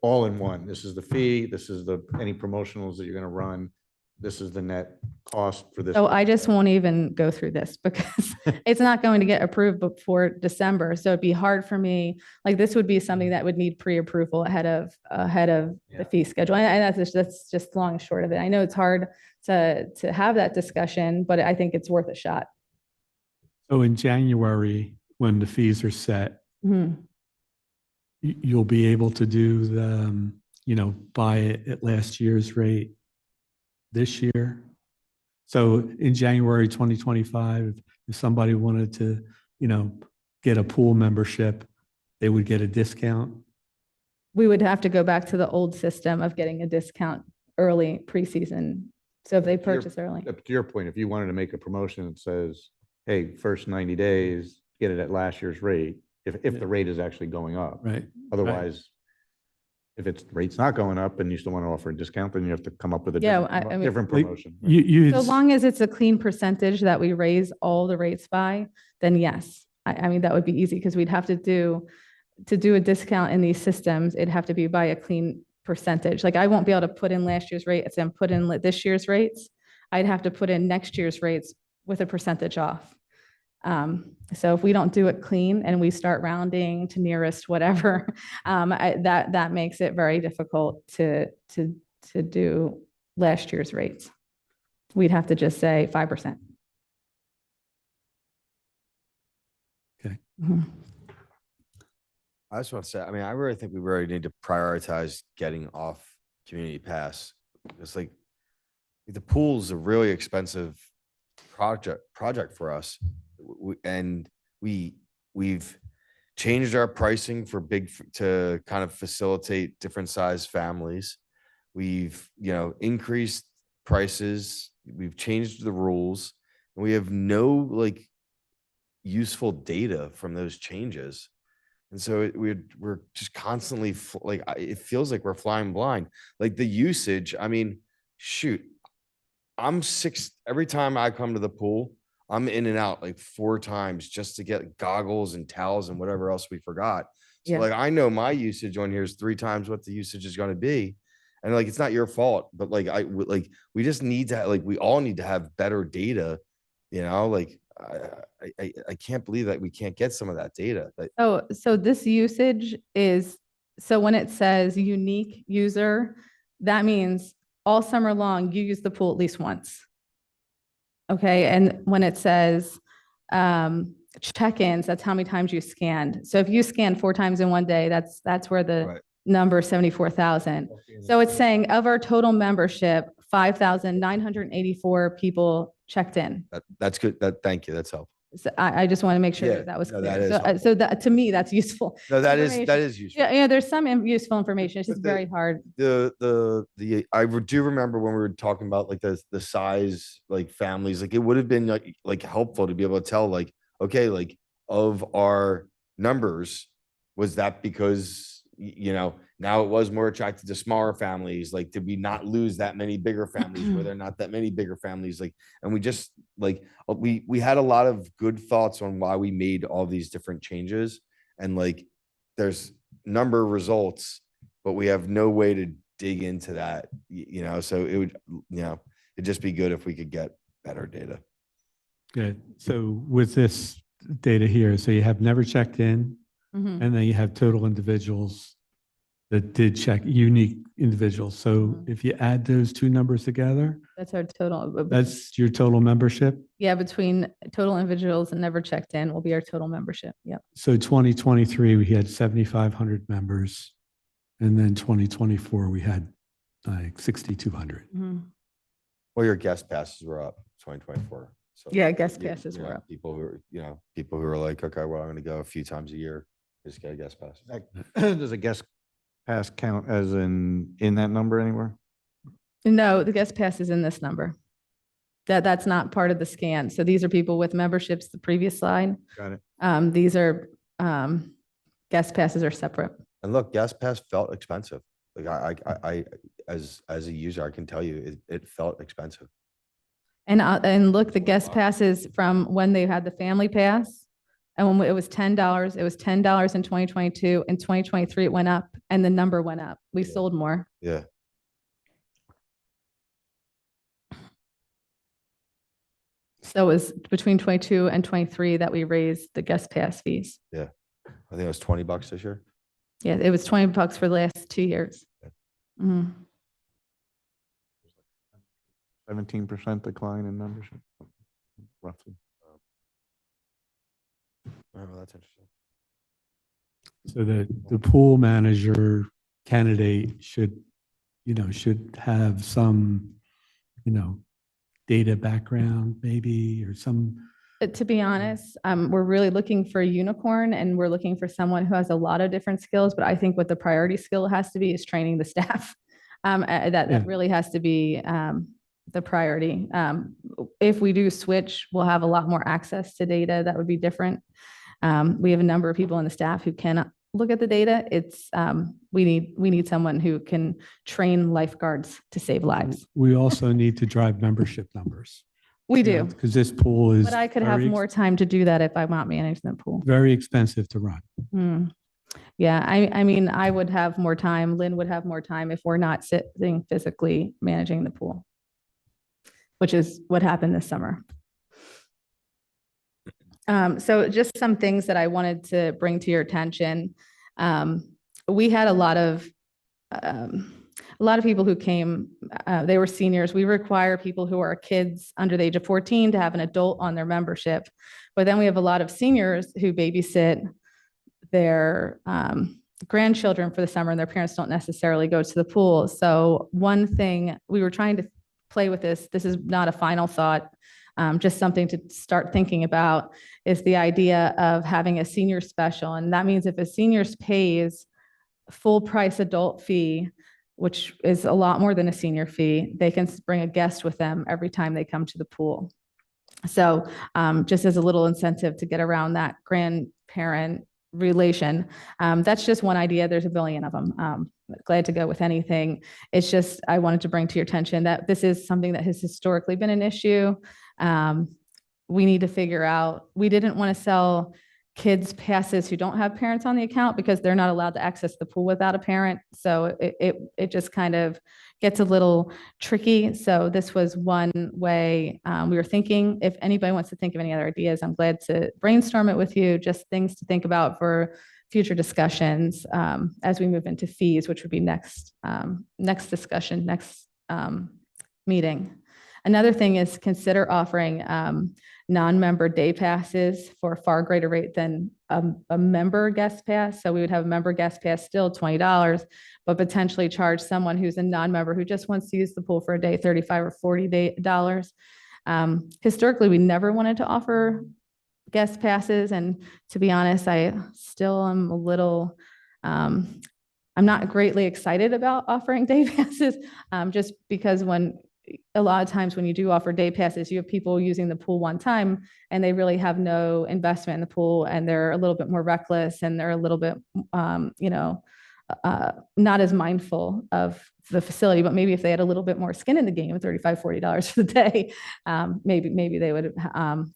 all in one. This is the fee, this is any promotionals that you're gonna run, this is the net cost for this. So I just won't even go through this because it's not going to get approved before December. So it'd be hard for me, like this would be something that would need pre-approval ahead of Yeah. the fee schedule. And that's just long and short of it. I know it's hard to have that discussion, but I think it's worth a shot. So in January, when the fees are set, Mhm. you'll be able to do the, buy it at last year's rate this year. So in January 2025, if somebody wanted to, get a pool membership, they would get a discount. We would have to go back to the old system of getting a discount early preseason. So if they purchase early. To your point, if you wanted to make a promotion that says, hey, first 90 days, get it at last year's rate, if the rate is actually going up. Right. Otherwise, if the rate's not going up and you still want to offer a discount, then you have to come up with a Yeah, different I mean- different Like, promotion. So long as it's a clean percentage that we raise all the rates by, then yes. I mean, that would be easy because we'd have to do a discount in these systems, it'd have to be by a clean percentage. Like I won't be able to put in last year's rate and then put in this year's rates. I'd have to put in next year's rates with a percentage off. So if we don't do it clean and we start rounding to nearest whatever, that makes it very difficult to do last year's rates. We'd have to just say 5%. Okay. Mhm. I just want to say, I mean, I really think we really need to prioritize getting off community pass. It's like the pool's a really expensive project for us. We've changed our pricing for to kind of facilitate different size families. We've, increased prices. We've changed the rules, and we have no like useful data from those changes. And so we're just constantly it feels like we're flying blind. Like the usage, I mean, shoot, every time I come to the pool, I'm in and out like 4 times just to get goggles and towels and whatever else we forgot. So Yeah. like I know my usage on here is 3 times what the usage is going to be. And like it's not your fault, but like we just need to we all need to have better data, like I can't believe that we can't get some of that data. So this usage is, so when it says unique user, that means all summer long, you use the pool at least once. Okay, and when it says check-ins, that's how many times you scanned. So if you scan 4 times in one day, that's where the Right. number 74,000. So it's saying of our total membership, 5,984 people checked in. That's good. Thank you. That's helpful. So I just want to make sure Yeah, that was no, clear. that is So, helpful. so that, to me, that's useful. No, that is information. useful. Yeah, there's some useful information. It's just But the- very hard. I do remember when we were talking about like the size, like families, like it would have been like helpful to be able to tell like, okay, like of our numbers, was that because, now it was more attracted to smaller families? Like, did we not lose that many bigger families? Were there not that many bigger families? Like, and we just like, we had a lot of good thoughts on why we made all these different changes. And like, there's number of results, but we have no way to dig into that, so it would, it'd just be good if we could get better data. Good. So with this data here, so you have never checked in, Mhm. and then you have total individuals that did check, unique individuals. So Mhm. if you add those 2 numbers together, That's our total. that's your total membership. Yeah, between total individuals and never checked in will be our total membership. Yep. So 2023, we had 7,500 members. And then 2024, we had like 6,200. Mhm. Well, your guest passes were up 2024. So Yeah, guest you- passes you were know, up. People who are like, okay, well, I'm going to go a few times a year, just get a guest pass. Does a guest pass count as in that number anywhere? No, the guest pass is in this number. That's not part of the scan. So these are people with memberships, the previous slide. Got it. These are, guest passes are separate. And look, guest pass felt expensive. Like I as a user, I can tell you it felt expensive. And look, the guest passes from when they had the family pass. And when it was $10, it was $10 in 2022. In 2023, it went up and the number went up. We Yeah. sold more. Yeah. So it was between 22 and 23 that we raised the guest pass fees. I think it was $20 this year. Yeah, it was $20 for the last 2 years. Mhm. 17% decline in membership, roughly. Oh, that's interesting. So the pool manager candidate should, should have some, data background maybe, or some, To be honest, we're really looking for a unicorn, and we're looking for someone who has a lot of different skills. But I think what the priority skill has to be is training the staff. Yeah. That really has to be the priority. If we do switch, we'll have a lot more access to data. That would be different. We have a number of people on the staff who cannot look at the data. It's we need someone who can train lifeguards to save lives. we also need to drive membership numbers. We do, Because this pool is but I could have very more time to do that if I'm not managing the pool. very expensive to run. Yeah, I mean, I would have more time. Lynn would have more time if we're not sitting physically managing the pool, which is what happened this summer. So just some things that I wanted to bring to your attention. We had a lot of people who came, they were seniors. We require people who are kids under the age of 14 to have an adult on their membership. But then we have a lot of seniors who babysit their grandchildren for the summer, and their parents don't necessarily go to the pool. So one thing we were trying to play with this is not a final thought, just something to start thinking about, is the idea of having a senior special. And that means if a senior pays full price adult fee, which is a lot more than a senior fee, they can bring a guest with them every time they come to the pool. So just as a little incentive to get around that grandparent relation. That's just one idea. There's a billion of them. Glad to go with anything. It's just, I wanted to bring to your attention that this is something that has historically been an issue. We need to figure out, we didn't want to sell kids passes who don't have parents on the account because they're not allowed to access the pool without a parent. So it just kind of gets a little tricky. So this was one way we were thinking. If anybody wants to think of any other ideas, I'm glad to brainstorm it with you, just things to think about for future discussions as we move into fees, which would be next discussion, next meeting. Another thing is consider offering non-member day passes for a far greater rate than a member guest pass. So we would have a member guest pass still $20, but potentially charge someone who's a non-member who just wants to use the pool for a day, $35 or $40. Historically, we never wanted to offer guest passes. And to be honest, I still am a little, I'm not greatly excited about offering day passes just because a lot of times when you do offer day passes, you have people using the pool one time and they really have no investment in the pool, and they're a little bit more reckless, and they're a little bit, not as mindful of the facility. But maybe if they had a little bit more skin in the game, $35, $40 for the day, maybe they would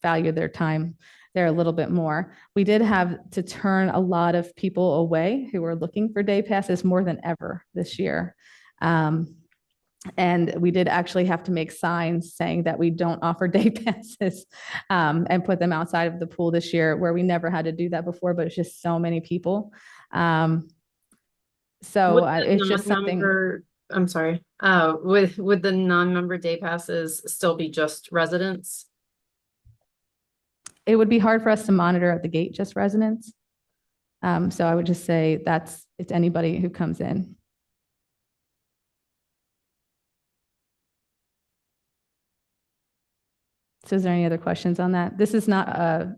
value their time there a little bit more. We did have to turn a lot of people away who were looking for day passes more than ever this year. And we did actually have to make signs saying that we don't offer day passes and put them outside of the pool this year, where we never had to do that before, but it's just so many people. It's just something. I'm sorry. Would the non-member day passes still be just residents? It would be hard for us to monitor at the gate, just residents. So I would just say it's anybody who comes in. So is there any other questions on that? This is not a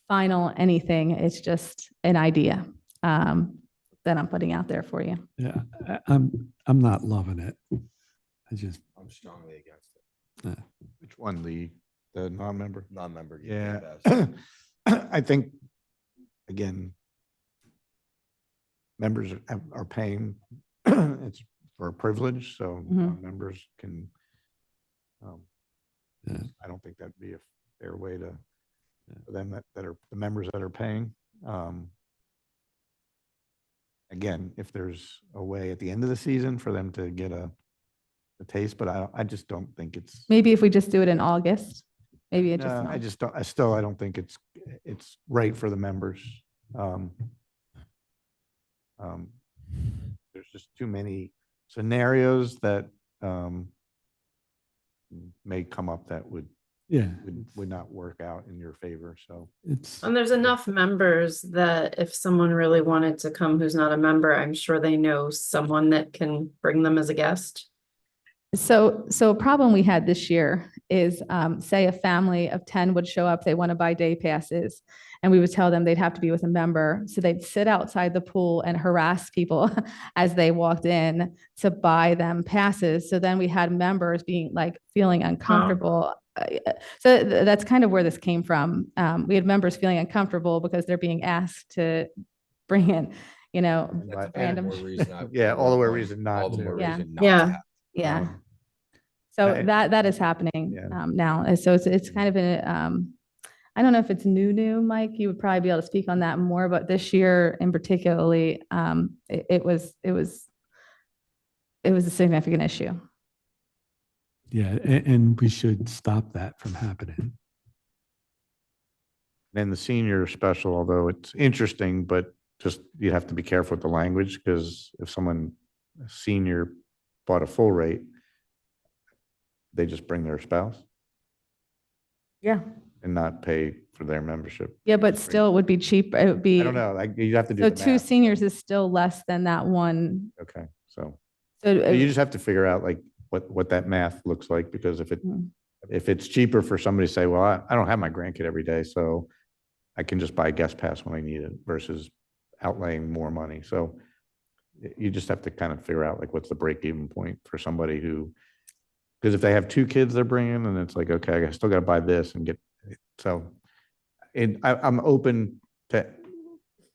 final anything. It's just an idea that I'm putting out there for you. Yeah, I'm not loving it. I'm strongly against it. Which one? The non-member? Non-member. Yeah. pass. I think, again, members are paying, it's for a privilege, so members can, I don't think that'd be a fair way to, for them that are the members that are paying. again, if there's a way at the end of the season for them to get a taste, but I just don't think it's. Maybe if we just do it in August, maybe it just. No, I just don't, I don't think it's right for the members. There's just too many scenarios that may come up that would Yeah, not work out in your favor, so. it's, And there's enough members that if someone really wanted to come who's not a member, I'm sure they know someone that can bring them as a guest. So a problem we had this year is, say a family of 10 would show up, they want to buy day passes, and we would tell them they'd have to be with a member. So they'd sit outside the pool and harass people as they walked in to buy them passes. So then we had members being like, feeling uncomfortable. So that's kind of where this came from. We had members feeling uncomfortable because they're being asked to bring in, That's random. more reason Yeah, all the more reason not all the more to. Yeah. reason not Yeah. to have. Yeah. So I- that is happening Yeah. now. And so it's kind of I don't know if it's new, Mike, you would probably be able to speak on that more, but this year in particularly, it was a significant issue. yeah, and we should stop that from happening. Then the senior special, although it's interesting, but just you have to be careful with the language, because if a senior bought a full rate, they just bring their spouse Yeah. and not pay for their membership. Yeah, but still it would be cheap. It would be. I don't know, like, you have to do So the two math. seniors is still less than that one. Okay, so So you just have to figure out like what that math looks like, because Mm. if it's cheaper for somebody to say, well, I don't have my grandkid every day, so I can just buy a guest pass when I need it versus outlaying more money. So you just have to kind of figure out like what's the break even point for somebody who, because if they have 2 kids they're bringing, and it's like, okay, I still got to buy this and get, so I'm open to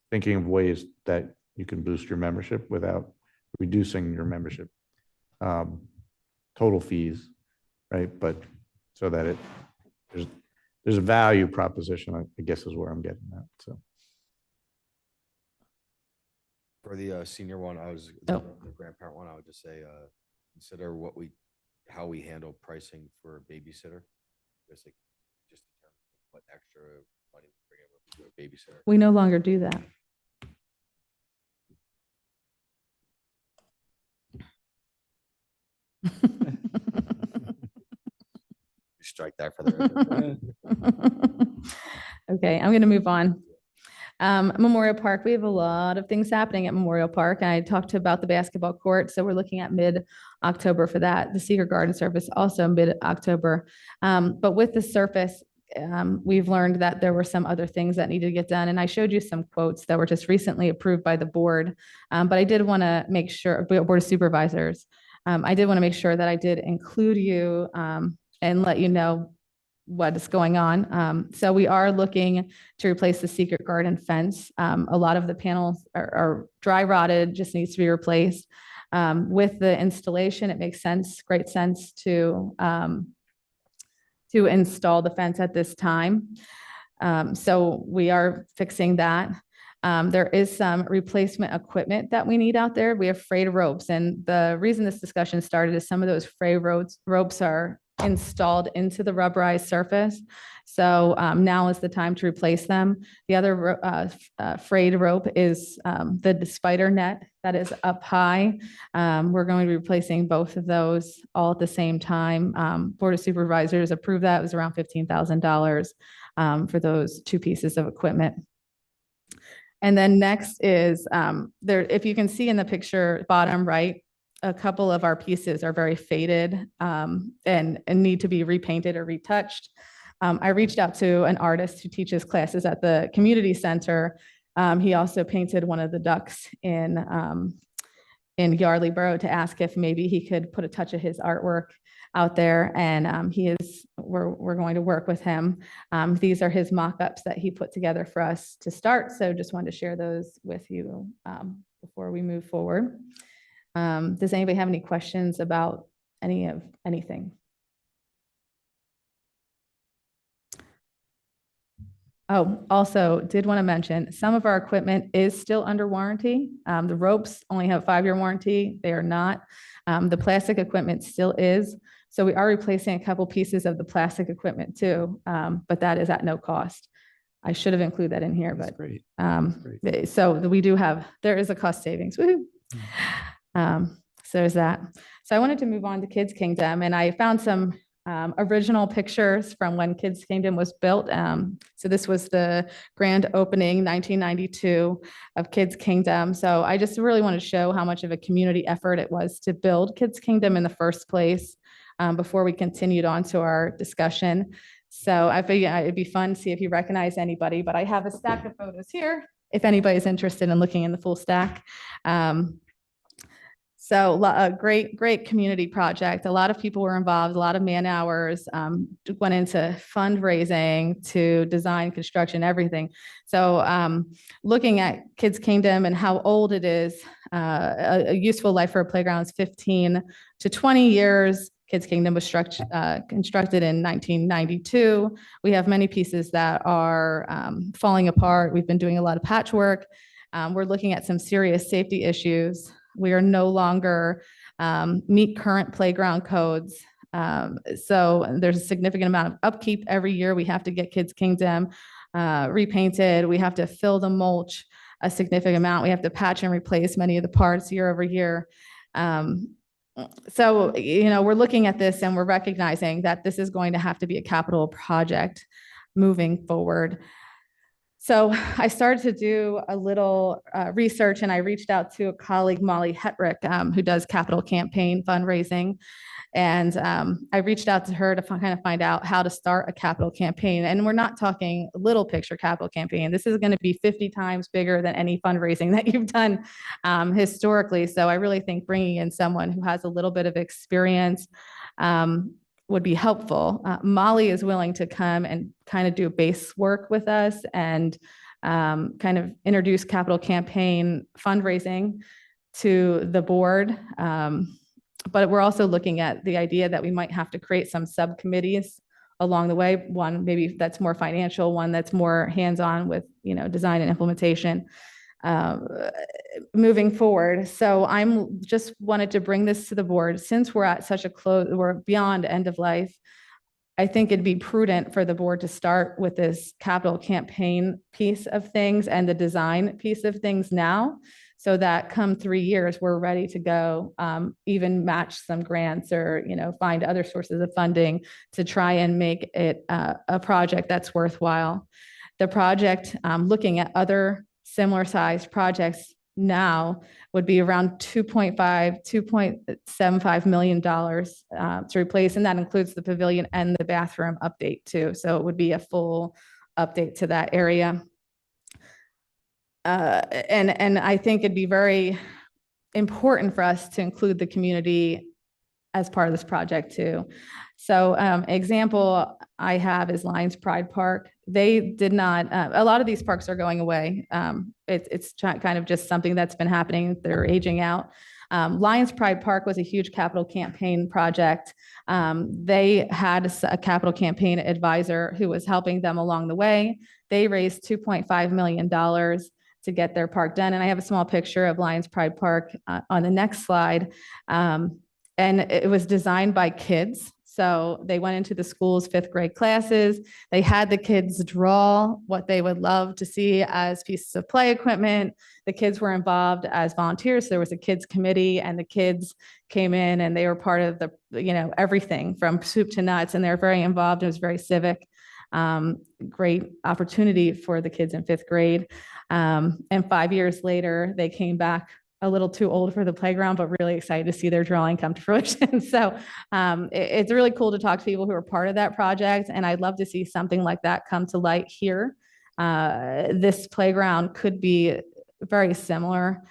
thinking of ways that you can boost your membership without reducing your membership total fees, right? But so that there's a value proposition, I guess is where I'm getting at, so. For the senior one, Oh. the grandparent one, I would just say, consider how we handle pricing for a babysitter. Just determine what extra money we bring in when we do a babysitter. we no longer do that. Strike that for the record. Okay, I'm going to move on. Memorial Park, we have a lot of things happening at Memorial Park. And I talked about the basketball court, so we're looking at mid-October for that. The Secret Garden Service also mid-October. But with the surface, we've learned that there were some other things that needed to get done. And I showed you some quotes that were just recently approved by the board. But I did want to make sure, Board of Supervisors, I did want to make sure that I did include you and let you know what is going on. So we are looking to replace the secret garden fence. A lot of the panels are dry rotted, just needs to be replaced. With the installation, it makes sense, great sense to install the fence at this time. So we are fixing that. There is some replacement equipment that we need out there. We have frayed ropes, and the reason this discussion started is some of those frayed ropes are installed into the rubberized surface. So now is the time to replace them. The other frayed rope is the spider net that is up high. We're going to be replacing both of those all at the same time. Board of Supervisors approved that. It was around $15,000 for those 2 pieces of equipment. And then next is there, if you can see in the picture, bottom right, a couple of our pieces are very faded and need to be repainted or retouched. I reached out to an artist who teaches classes at the community center. He also painted one of the ducks in Yardley Pa to ask if maybe he could put a touch of his artwork out there. And we're going to work with him. These are his mock-ups that he put together for us to start. So just wanted to share those with you before we move forward. Does anybody have any questions about anything? Oh, also did want to mention, some of our equipment is still under warranty. The ropes only have 5-year warranty. They are not. The plastic equipment still is. So we are replacing a couple pieces of the plastic equipment too, but that is at no cost. I should have included that in here, That's but great. so we do have, there is a cost savings. Woohoo. So there's that. So I wanted to move on to Kids Kingdom, and I found some original pictures from when Kids Kingdom was built. So this was the grand opening, 1992, of Kids Kingdom. So I just really want to show how much of a community effort it was to build Kids Kingdom in the first place, before we continued on to our discussion. So I figured it'd be fun to see if you recognize anybody, but I have a stack of photos here if anybody's interested in looking in the full stack. So a great community project. A lot of people were involved, a lot of man hours went into fundraising to design, construction, everything. So looking at Kids Kingdom and how old it is, a useful life for a playground is 15 to 20 years. Kids Kingdom was constructed in 1992. We have many pieces that are falling apart. We've been doing a lot of patchwork. We're looking at some serious safety issues. We are no longer meet current playground codes. So there's a significant amount of upkeep every year. We have to get Kids Kingdom repainted. We have to fill the mulch a significant amount. We have to patch and replace many of the parts year over year. So, we're looking at this and we're recognizing that this is going to have to be a capital project moving forward. So I started to do a little research, and I reached out to a colleague, Molly Hetrick, who does capital campaign fundraising. And I reached out to her to kind of find out how to start a capital campaign. And we're not talking little picture capital campaign. This is going to be 50 times bigger than any fundraising that you've done historically. So I really think bringing in someone who has a little bit of experience would be helpful. Molly is willing to come and kind of do base work with us and kind of introduce capital campaign fundraising to the board. But we're also looking at the idea that we might have to create some subcommittees along the way. One maybe that's more financial, one that's more hands-on with design and implementation moving forward. So I'm just wanted to bring this to the board. Since we're at such a we're beyond end of life, I think it'd be prudent for the board to start with this capital campaign piece of things and the design piece of things now, so that come 3 years, we're ready to go, even match some grants or, find other sources of funding to try and make it a project that's worthwhile. The project, looking at other similar sized projects now, would be around $2.75 million to replace, and that includes the pavilion and the bathroom update too. So it would be a full update to that area. And I think it'd be very important for us to include the community as part of this project too. So example I have is Lions Pride Park. They did not, a lot of these parks are going away. It's kind of just something that's been happening. They're aging out. Lions Pride Park was a huge capital campaign project. They had a capital campaign advisor who was helping them along the way. They raised $2.5 million to get their park done. And I have a small picture of Lions Pride Park on the next slide. And it was designed by kids. So they went into the school's 5th grade classes. They had the kids draw what they would love to see as pieces of play equipment. The kids were involved as volunteers. So there was a kids committee, and the kids came in and they were part of the, everything from soup to nuts, and they're very involved. It was very civic. Great opportunity for the kids in 5th grade. And 5 years later, they came back a little too old for the playground, but really excited to see their drawing come to fruition. So it's really cool to talk to people who are part of that project. And I'd love to see something like that come to light here. This playground could be very similar,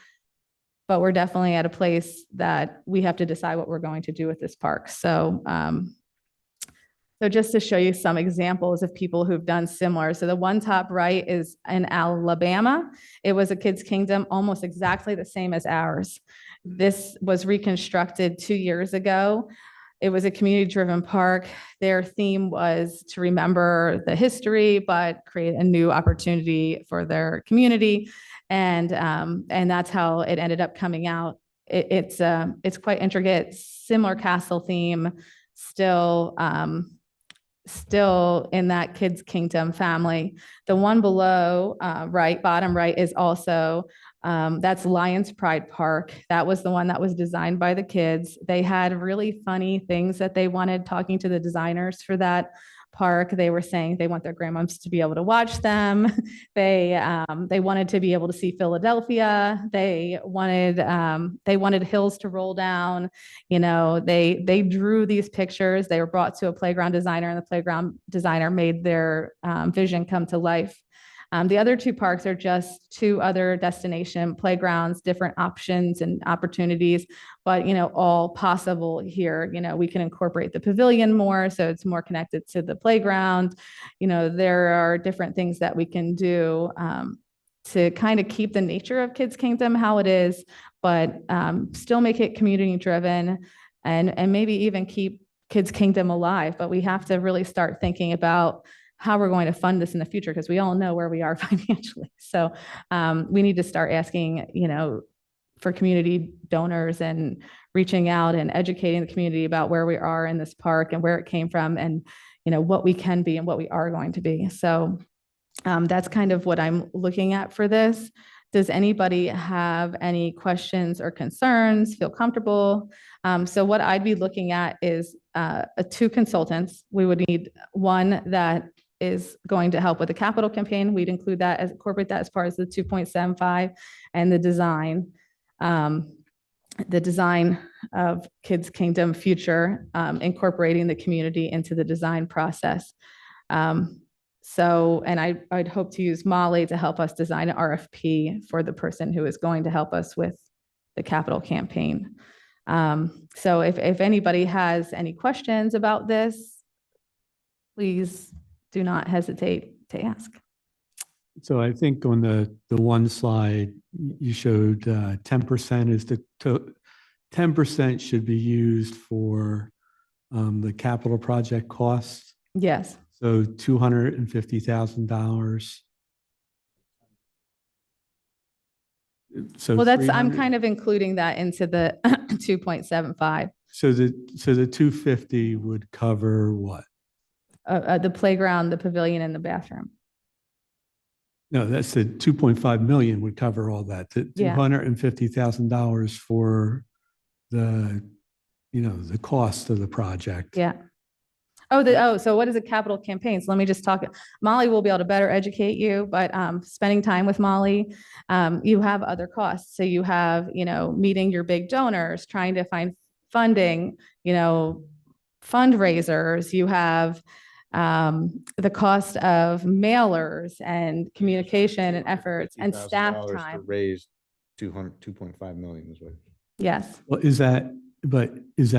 but we're definitely at a place that we have to decide what we're going to do with this park. So just to show you some examples of people who've done similar. So the one top right is in Alabama. It was a Kids Kingdom almost exactly the same as ours. This was reconstructed 2 years ago. It was a community-driven park. Their theme was to remember the history, but create a new opportunity for their community. And that's how it ended up coming out. It's quite intricate, similar castle theme, still in that Kids Kingdom family. The one below, bottom right, is also that's Lions Pride Park. That was the one that was designed by the kids. They had really funny things that they wanted, talking to the designers for that park. They were saying they want their grandmoms to be able to watch them. They wanted to be able to see Philadelphia. They wanted hills to roll down. They drew these pictures. They were brought to a playground designer, and the playground designer made their vision come to life. The other two parks are just two other destination playgrounds, different options and opportunities, but all possible here. We can incorporate the pavilion more, so it's more connected to the playground. There are different things that we can do to kind of keep the nature of Kids Kingdom how it is, but still make it community driven, and maybe even keep Kids Kingdom alive. But we have to really start thinking about how we're going to fund this in the future, because we all know where we are financially. So we need to start asking, for community donors and reaching out and educating the community about where we are in this park and where it came from, and what we can be and what we are going to be. So that's kind of what I'm looking at for this. Does anybody have any questions or concerns? Feel comfortable? So what I'd be looking at is two consultants. We would need one that is going to help with the capital campaign. We'd incorporate that as part of the 2.75, and the design of Kids Kingdom future, incorporating the community into the design process. And I'd hope to use Molly to help us design an RFP for the person who is going to help us with the capital campaign. So if anybody has any questions about this, please do not hesitate to ask. So I think on the one slide, you showed 10% is 10% should be used for the capital project costs. Yes. So $250,000. So Well, I'm 300 kind of including that into the 2.75. So the 250 would cover what? The playground, the pavilion, and the bathroom. No, that's the 2.5 million would cover all that. The Yeah. $250,000 for the cost of the project. Yeah. So what is a capital campaign? So let me just talk. Molly will be able to better educate you, but spending time with Molly, you have other costs. So you have, meeting your big donors, trying to find funding, fundraisers. You have the cost of mailers and communication and efforts and staff $50,000 to time. raise 2.5 million is what. Yes. Well, is that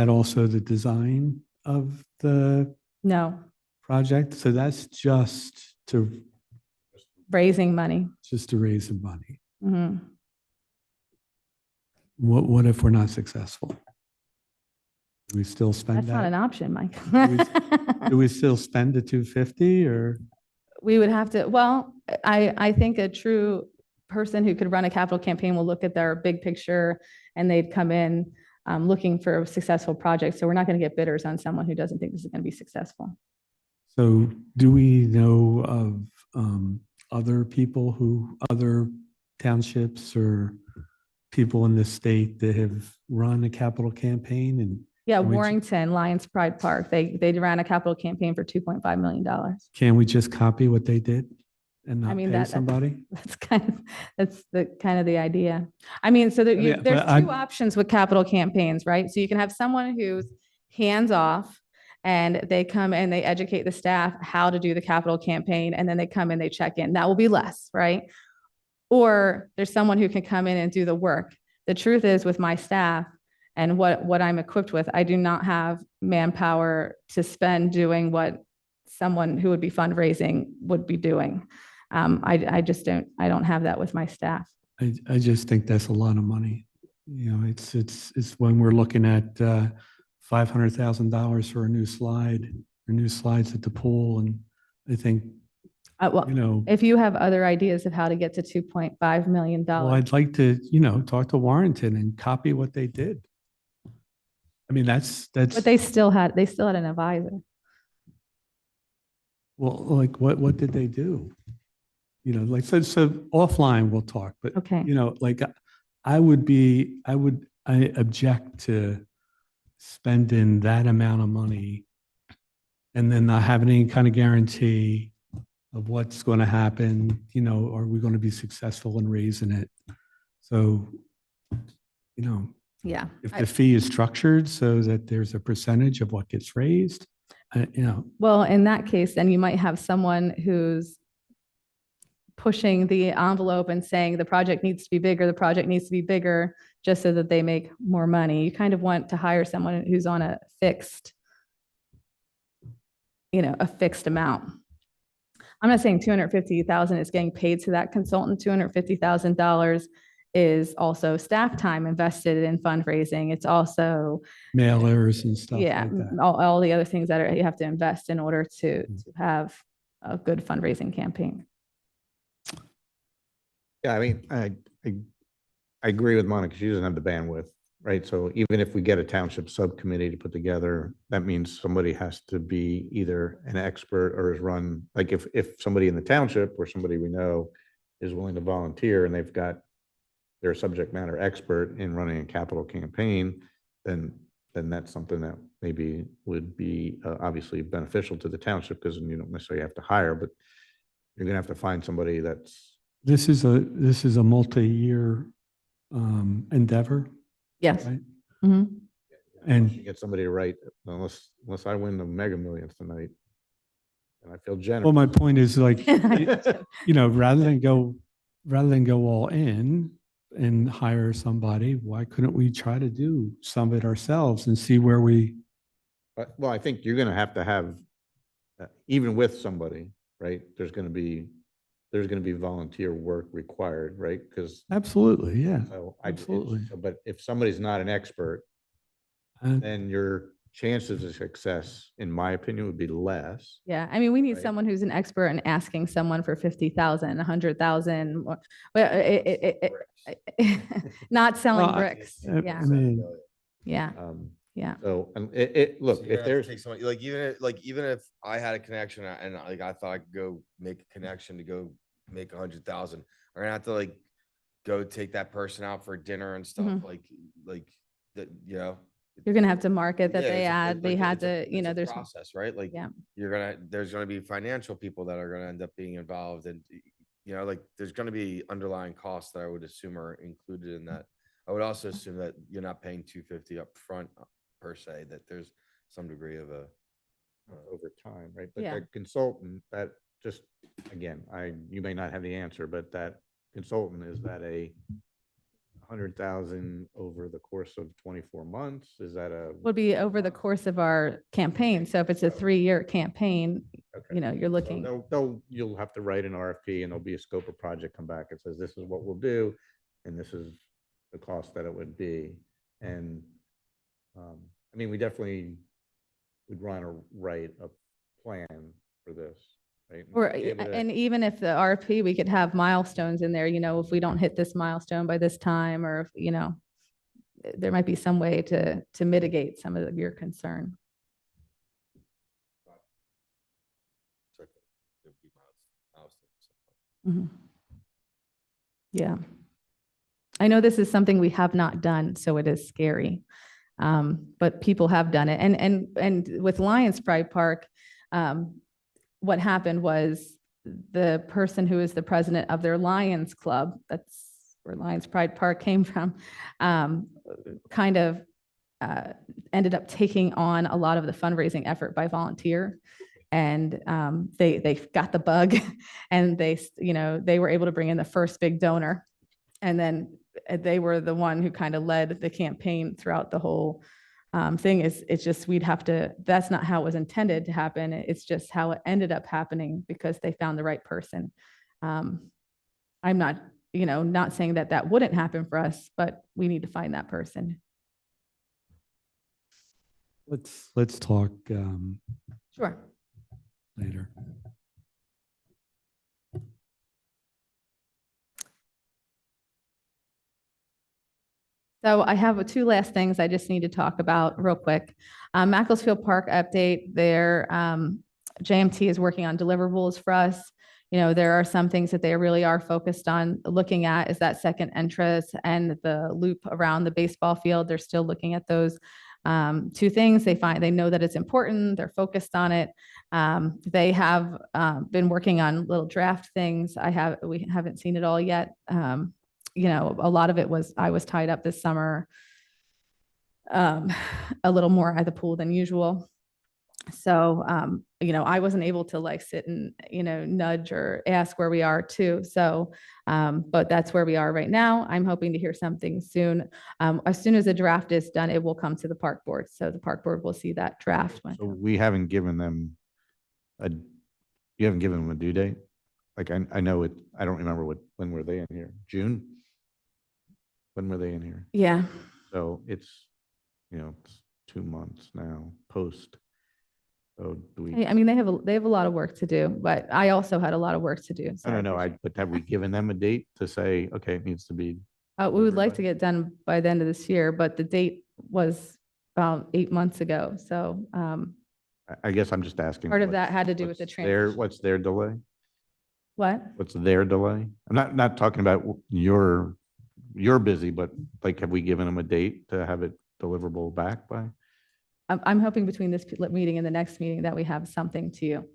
also the design of the No. project? So that's just to Raising money. raise the money. Mhm. What if we're not successful? Do we still spend That's not an that? option, Mike. Do we still spend the 250 or? We would have to, I think a true person who could run a capital campaign will look at their big picture, and they'd come in looking for successful projects. So we're not going to get bidders on someone who doesn't think this is going to be successful. So do we know of other townships or people in the state that have run a capital campaign? And Yeah, can we Warrington, Lions Pride Park, they ran a capital campaign for $2.5 million. Can we just copy what they did and not pay that's somebody? That's the idea. So Yeah, there's but two options with capital campaigns, right? So you can have someone who's hands off, and they come and they educate the staff how to do the capital campaign, and then they come and they check in. That will be less, right? Or there's someone who can come in and do the work. The truth is, with my staff and what I'm equipped with, I do not have manpower to spend doing what someone who would be fundraising would be doing. I don't have that with my staff. I just think that's a lot of money. It's when we're looking at $500,000 for a new slide, or new slides at the pool. And I think, Well, you know, if you have other ideas of how to get to $2.5 million. well, I'd like to, you know, talk to Warrenton and copy what they did. I mean, that's, But they still had an advisor. well, like, what did they do? You know, like, so offline we'll talk, but, Okay. you know, like, I object to spending that amount of money and then not having any kind of guarantee of what's going to happen, you know, are we going to be successful in raising it? So, you know, Yeah. if the fee is structured so that there's a percentage of what gets raised, you know, Well, in that case, then you might have someone who's pushing the envelope and saying the project needs to be bigger, the project needs to be bigger, just so that they make more money. You kind of want to hire someone who's on a fixed, you know, a fixed amount. I'm not saying 250,000 is getting paid to that consultant. $250,000 is also staff time invested in fundraising. It's also mailers and stuff yeah, like that. all the other things that you have to invest in order to Mm. have a good fundraising campaign. Yeah, I mean, I agree with Monica. She doesn't have the bandwidth, right? So even if we get a township subcommittee to put together, that means somebody has to be either an expert or is run, like if somebody in the township or somebody we know is willing to volunteer and they're a subject matter expert in running a capital campaign, then that's something that maybe would be obviously beneficial to the township, because you don't necessarily have to hire, but you're gonna have to find somebody that's. This is a multi-year endeavor, Yes. right? Mhm. And You get somebody to write, unless I win the Mega Millions tonight, and I feel generous. well, my point is like, you know, rather than go all in and hire somebody, why couldn't we try to do some of it ourselves and see where we, Well, I think you're gonna have to have, even with somebody, right, there's gonna be volunteer work required, right? Because absolutely, yeah. absolutely. But if somebody's not an expert, And then your chances of success, in my opinion, would be less. Yeah, I mean, we need Right. someone who's an expert in asking someone for 50,000, 100,000, not selling Well, bricks. I Yeah, mean, yeah, Um, yeah. So, look, So you're if gonna have to there's, take somebody, even if I had a connection and like I thought I could go make a connection to go make 100,000, I'm gonna have to like go take that person out for dinner and stuff Mhm. like that, you know. You're gonna have to market that Yeah, they it's a- had, it- they like, had it's a- to, you it's know, a there's, process, right? Like yeah. there's gonna be financial people that are gonna end up being involved, and you know, like there's gonna be underlying costs that I would assume are included in that. I would also assume that you're not paying 250 up front per se, that there's some degree of a over time, right? But Yeah. that consultant, that just, again, you may not have the answer, but that consultant, is that a 100,000 over the course of 24 months? Is that Would be over the course of our campaign. So if it's a 3-year campaign, Okay. you know, you're looking, You'll have to write an RFP and there'll be a scope of project come back. It says, this is what we'll do, and this is the cost that it would be. And, I mean, we definitely would want to write a plan for this, right? or, Be able to- and even if the RFP, we could have milestones in there, you know, if we don't hit this milestone by this time, or, if you know, there might be some way to mitigate some of your concern. Mhm. Yeah. I know this is something we have not done, so it is scary. But people have done it. And with Lions Pride Park, what happened was the person who is the president of their Lions Club, that's where Lions Pride Park came from, kind of ended up taking on a lot of the fundraising effort by volunteer. And they got the bug and they were able to bring in the first big donor. And then they were the one who kind of led the campaign throughout the whole thing. It's just, that's not how it was intended to happen. It's just how it ended up happening because they found the right person. I'm not saying that wouldn't happen for us, but we need to find that person. Let's talk Sure. later. So I have two last things I just need to talk about real quick. Macclesfield Park update, their JMT is working on deliverables for us. You know, there are some things that they really are focused on looking at is that second entrance and the loop around the baseball field. They're still looking at those two things. They know that it's important. They're focused on it. They have been working on little draft things. We haven't seen it all yet. You know, a lot of it I was tied up this summer a little more at the pool than usual. So, you know, I wasn't able to like sit and, you know, nudge or ask where we are too. So, but that's where we are right now. I'm hoping to hear something soon. As soon as the draft is done, it will come to the park board. So the park board will see that draft. So we haven't given them you haven't given them a due date? Like I know it, I don't remember when were they in here? June? When were they in here? Yeah. So it's, you know, it's 2 months now post. So do we? I mean, they have a lot of work to do, but I also had a lot of work to do. So I don't know. But have we given them a date to say, okay, it needs to be? we would like to get done by the end of this year, but the date was about 8 months ago. So I guess I'm just asking. part of that had to do with the transition. What's their delay? What? What's their delay? I'm not talking about you're busy, but like, have we given them a date to have it deliverable back by? I'm hoping between this meeting and the next meeting that we have something to you.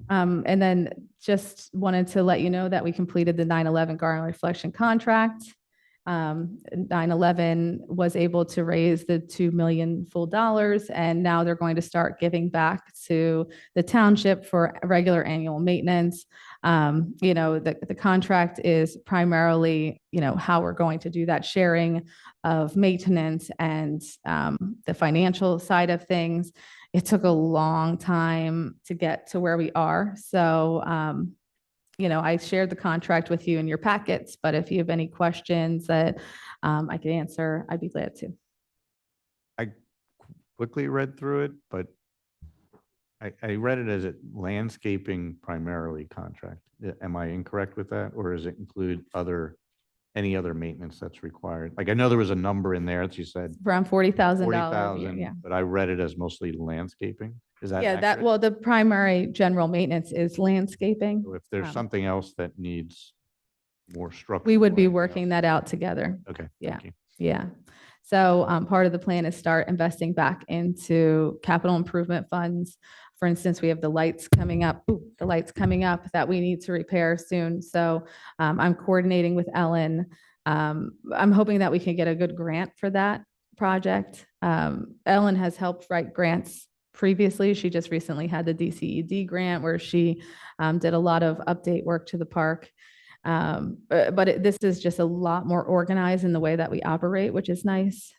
And then just wanted to let you know that we completed the 9/11 Garden Reflection contract. 9/11 was able to raise the $2 million full dollars, and now they're going to start giving back to the township for regular annual maintenance. You know, the contract is primarily, you know, how we're going to do that sharing of maintenance and the financial side of things. It took a long time to get to where we are. So, you know, I shared the contract with you in your packets, but if you have any questions that I can answer, I'd be glad to. I quickly read through it, but I read it as a landscaping primarily contract. Am I incorrect with that? Or does it include any other maintenance that's required? Like, I know there was a number in there that you said Around $40,000. 40,000, Yeah. but I read it as mostly landscaping. Is that Yeah, accurate? well, the primary general maintenance is landscaping. So if there's something else that needs more structure. We would be working that out together. Okay. Yeah. Thank you. Yeah. So part of the plan is start investing back into capital improvement funds. For instance, we have the lights coming up that we need to repair soon. So I'm coordinating with Ellen. I'm hoping that we can get a good grant for that project. Ellen has helped write grants previously. She just recently had the DCED grant where she did a lot of update work to the park. But this is just a lot more organized in the way that we operate, which is nice.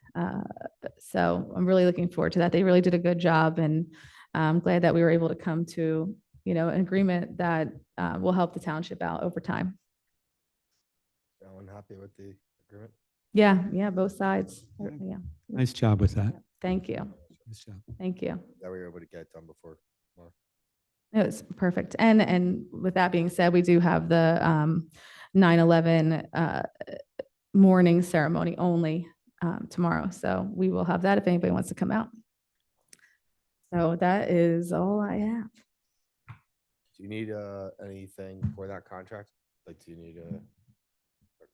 So I'm really looking forward to that. They really did a good job, and I'm glad that we were able to come to, you know, an agreement that will help the township out over time. Ellen, happy with the agreement? Yeah, both sides. Yeah, Nice job with that. thank you. Nice job. Thank you. That we were able to get done before. It was perfect. And with that being said, we do have the 9/11 morning ceremony only tomorrow. So we will have that if anybody wants to come out. So that is all I have. Do you need anything for that contract? Like, do you need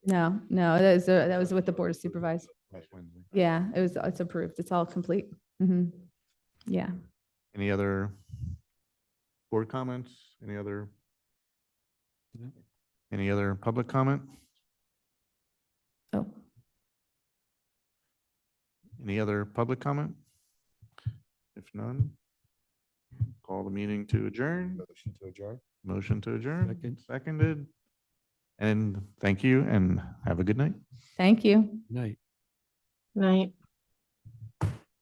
No, that was with the Board of Supervisors. Next Wednesday. Yeah, it's approved. It's all complete. Mhm. Yeah. Any other board comments? Any other public comment? Oh, Any other public comment? If none, call the meeting to adjourn. motion to adjourn? Motion to adjourn. Second. Seconded. And thank you and have a good night. thank you. Night. Night.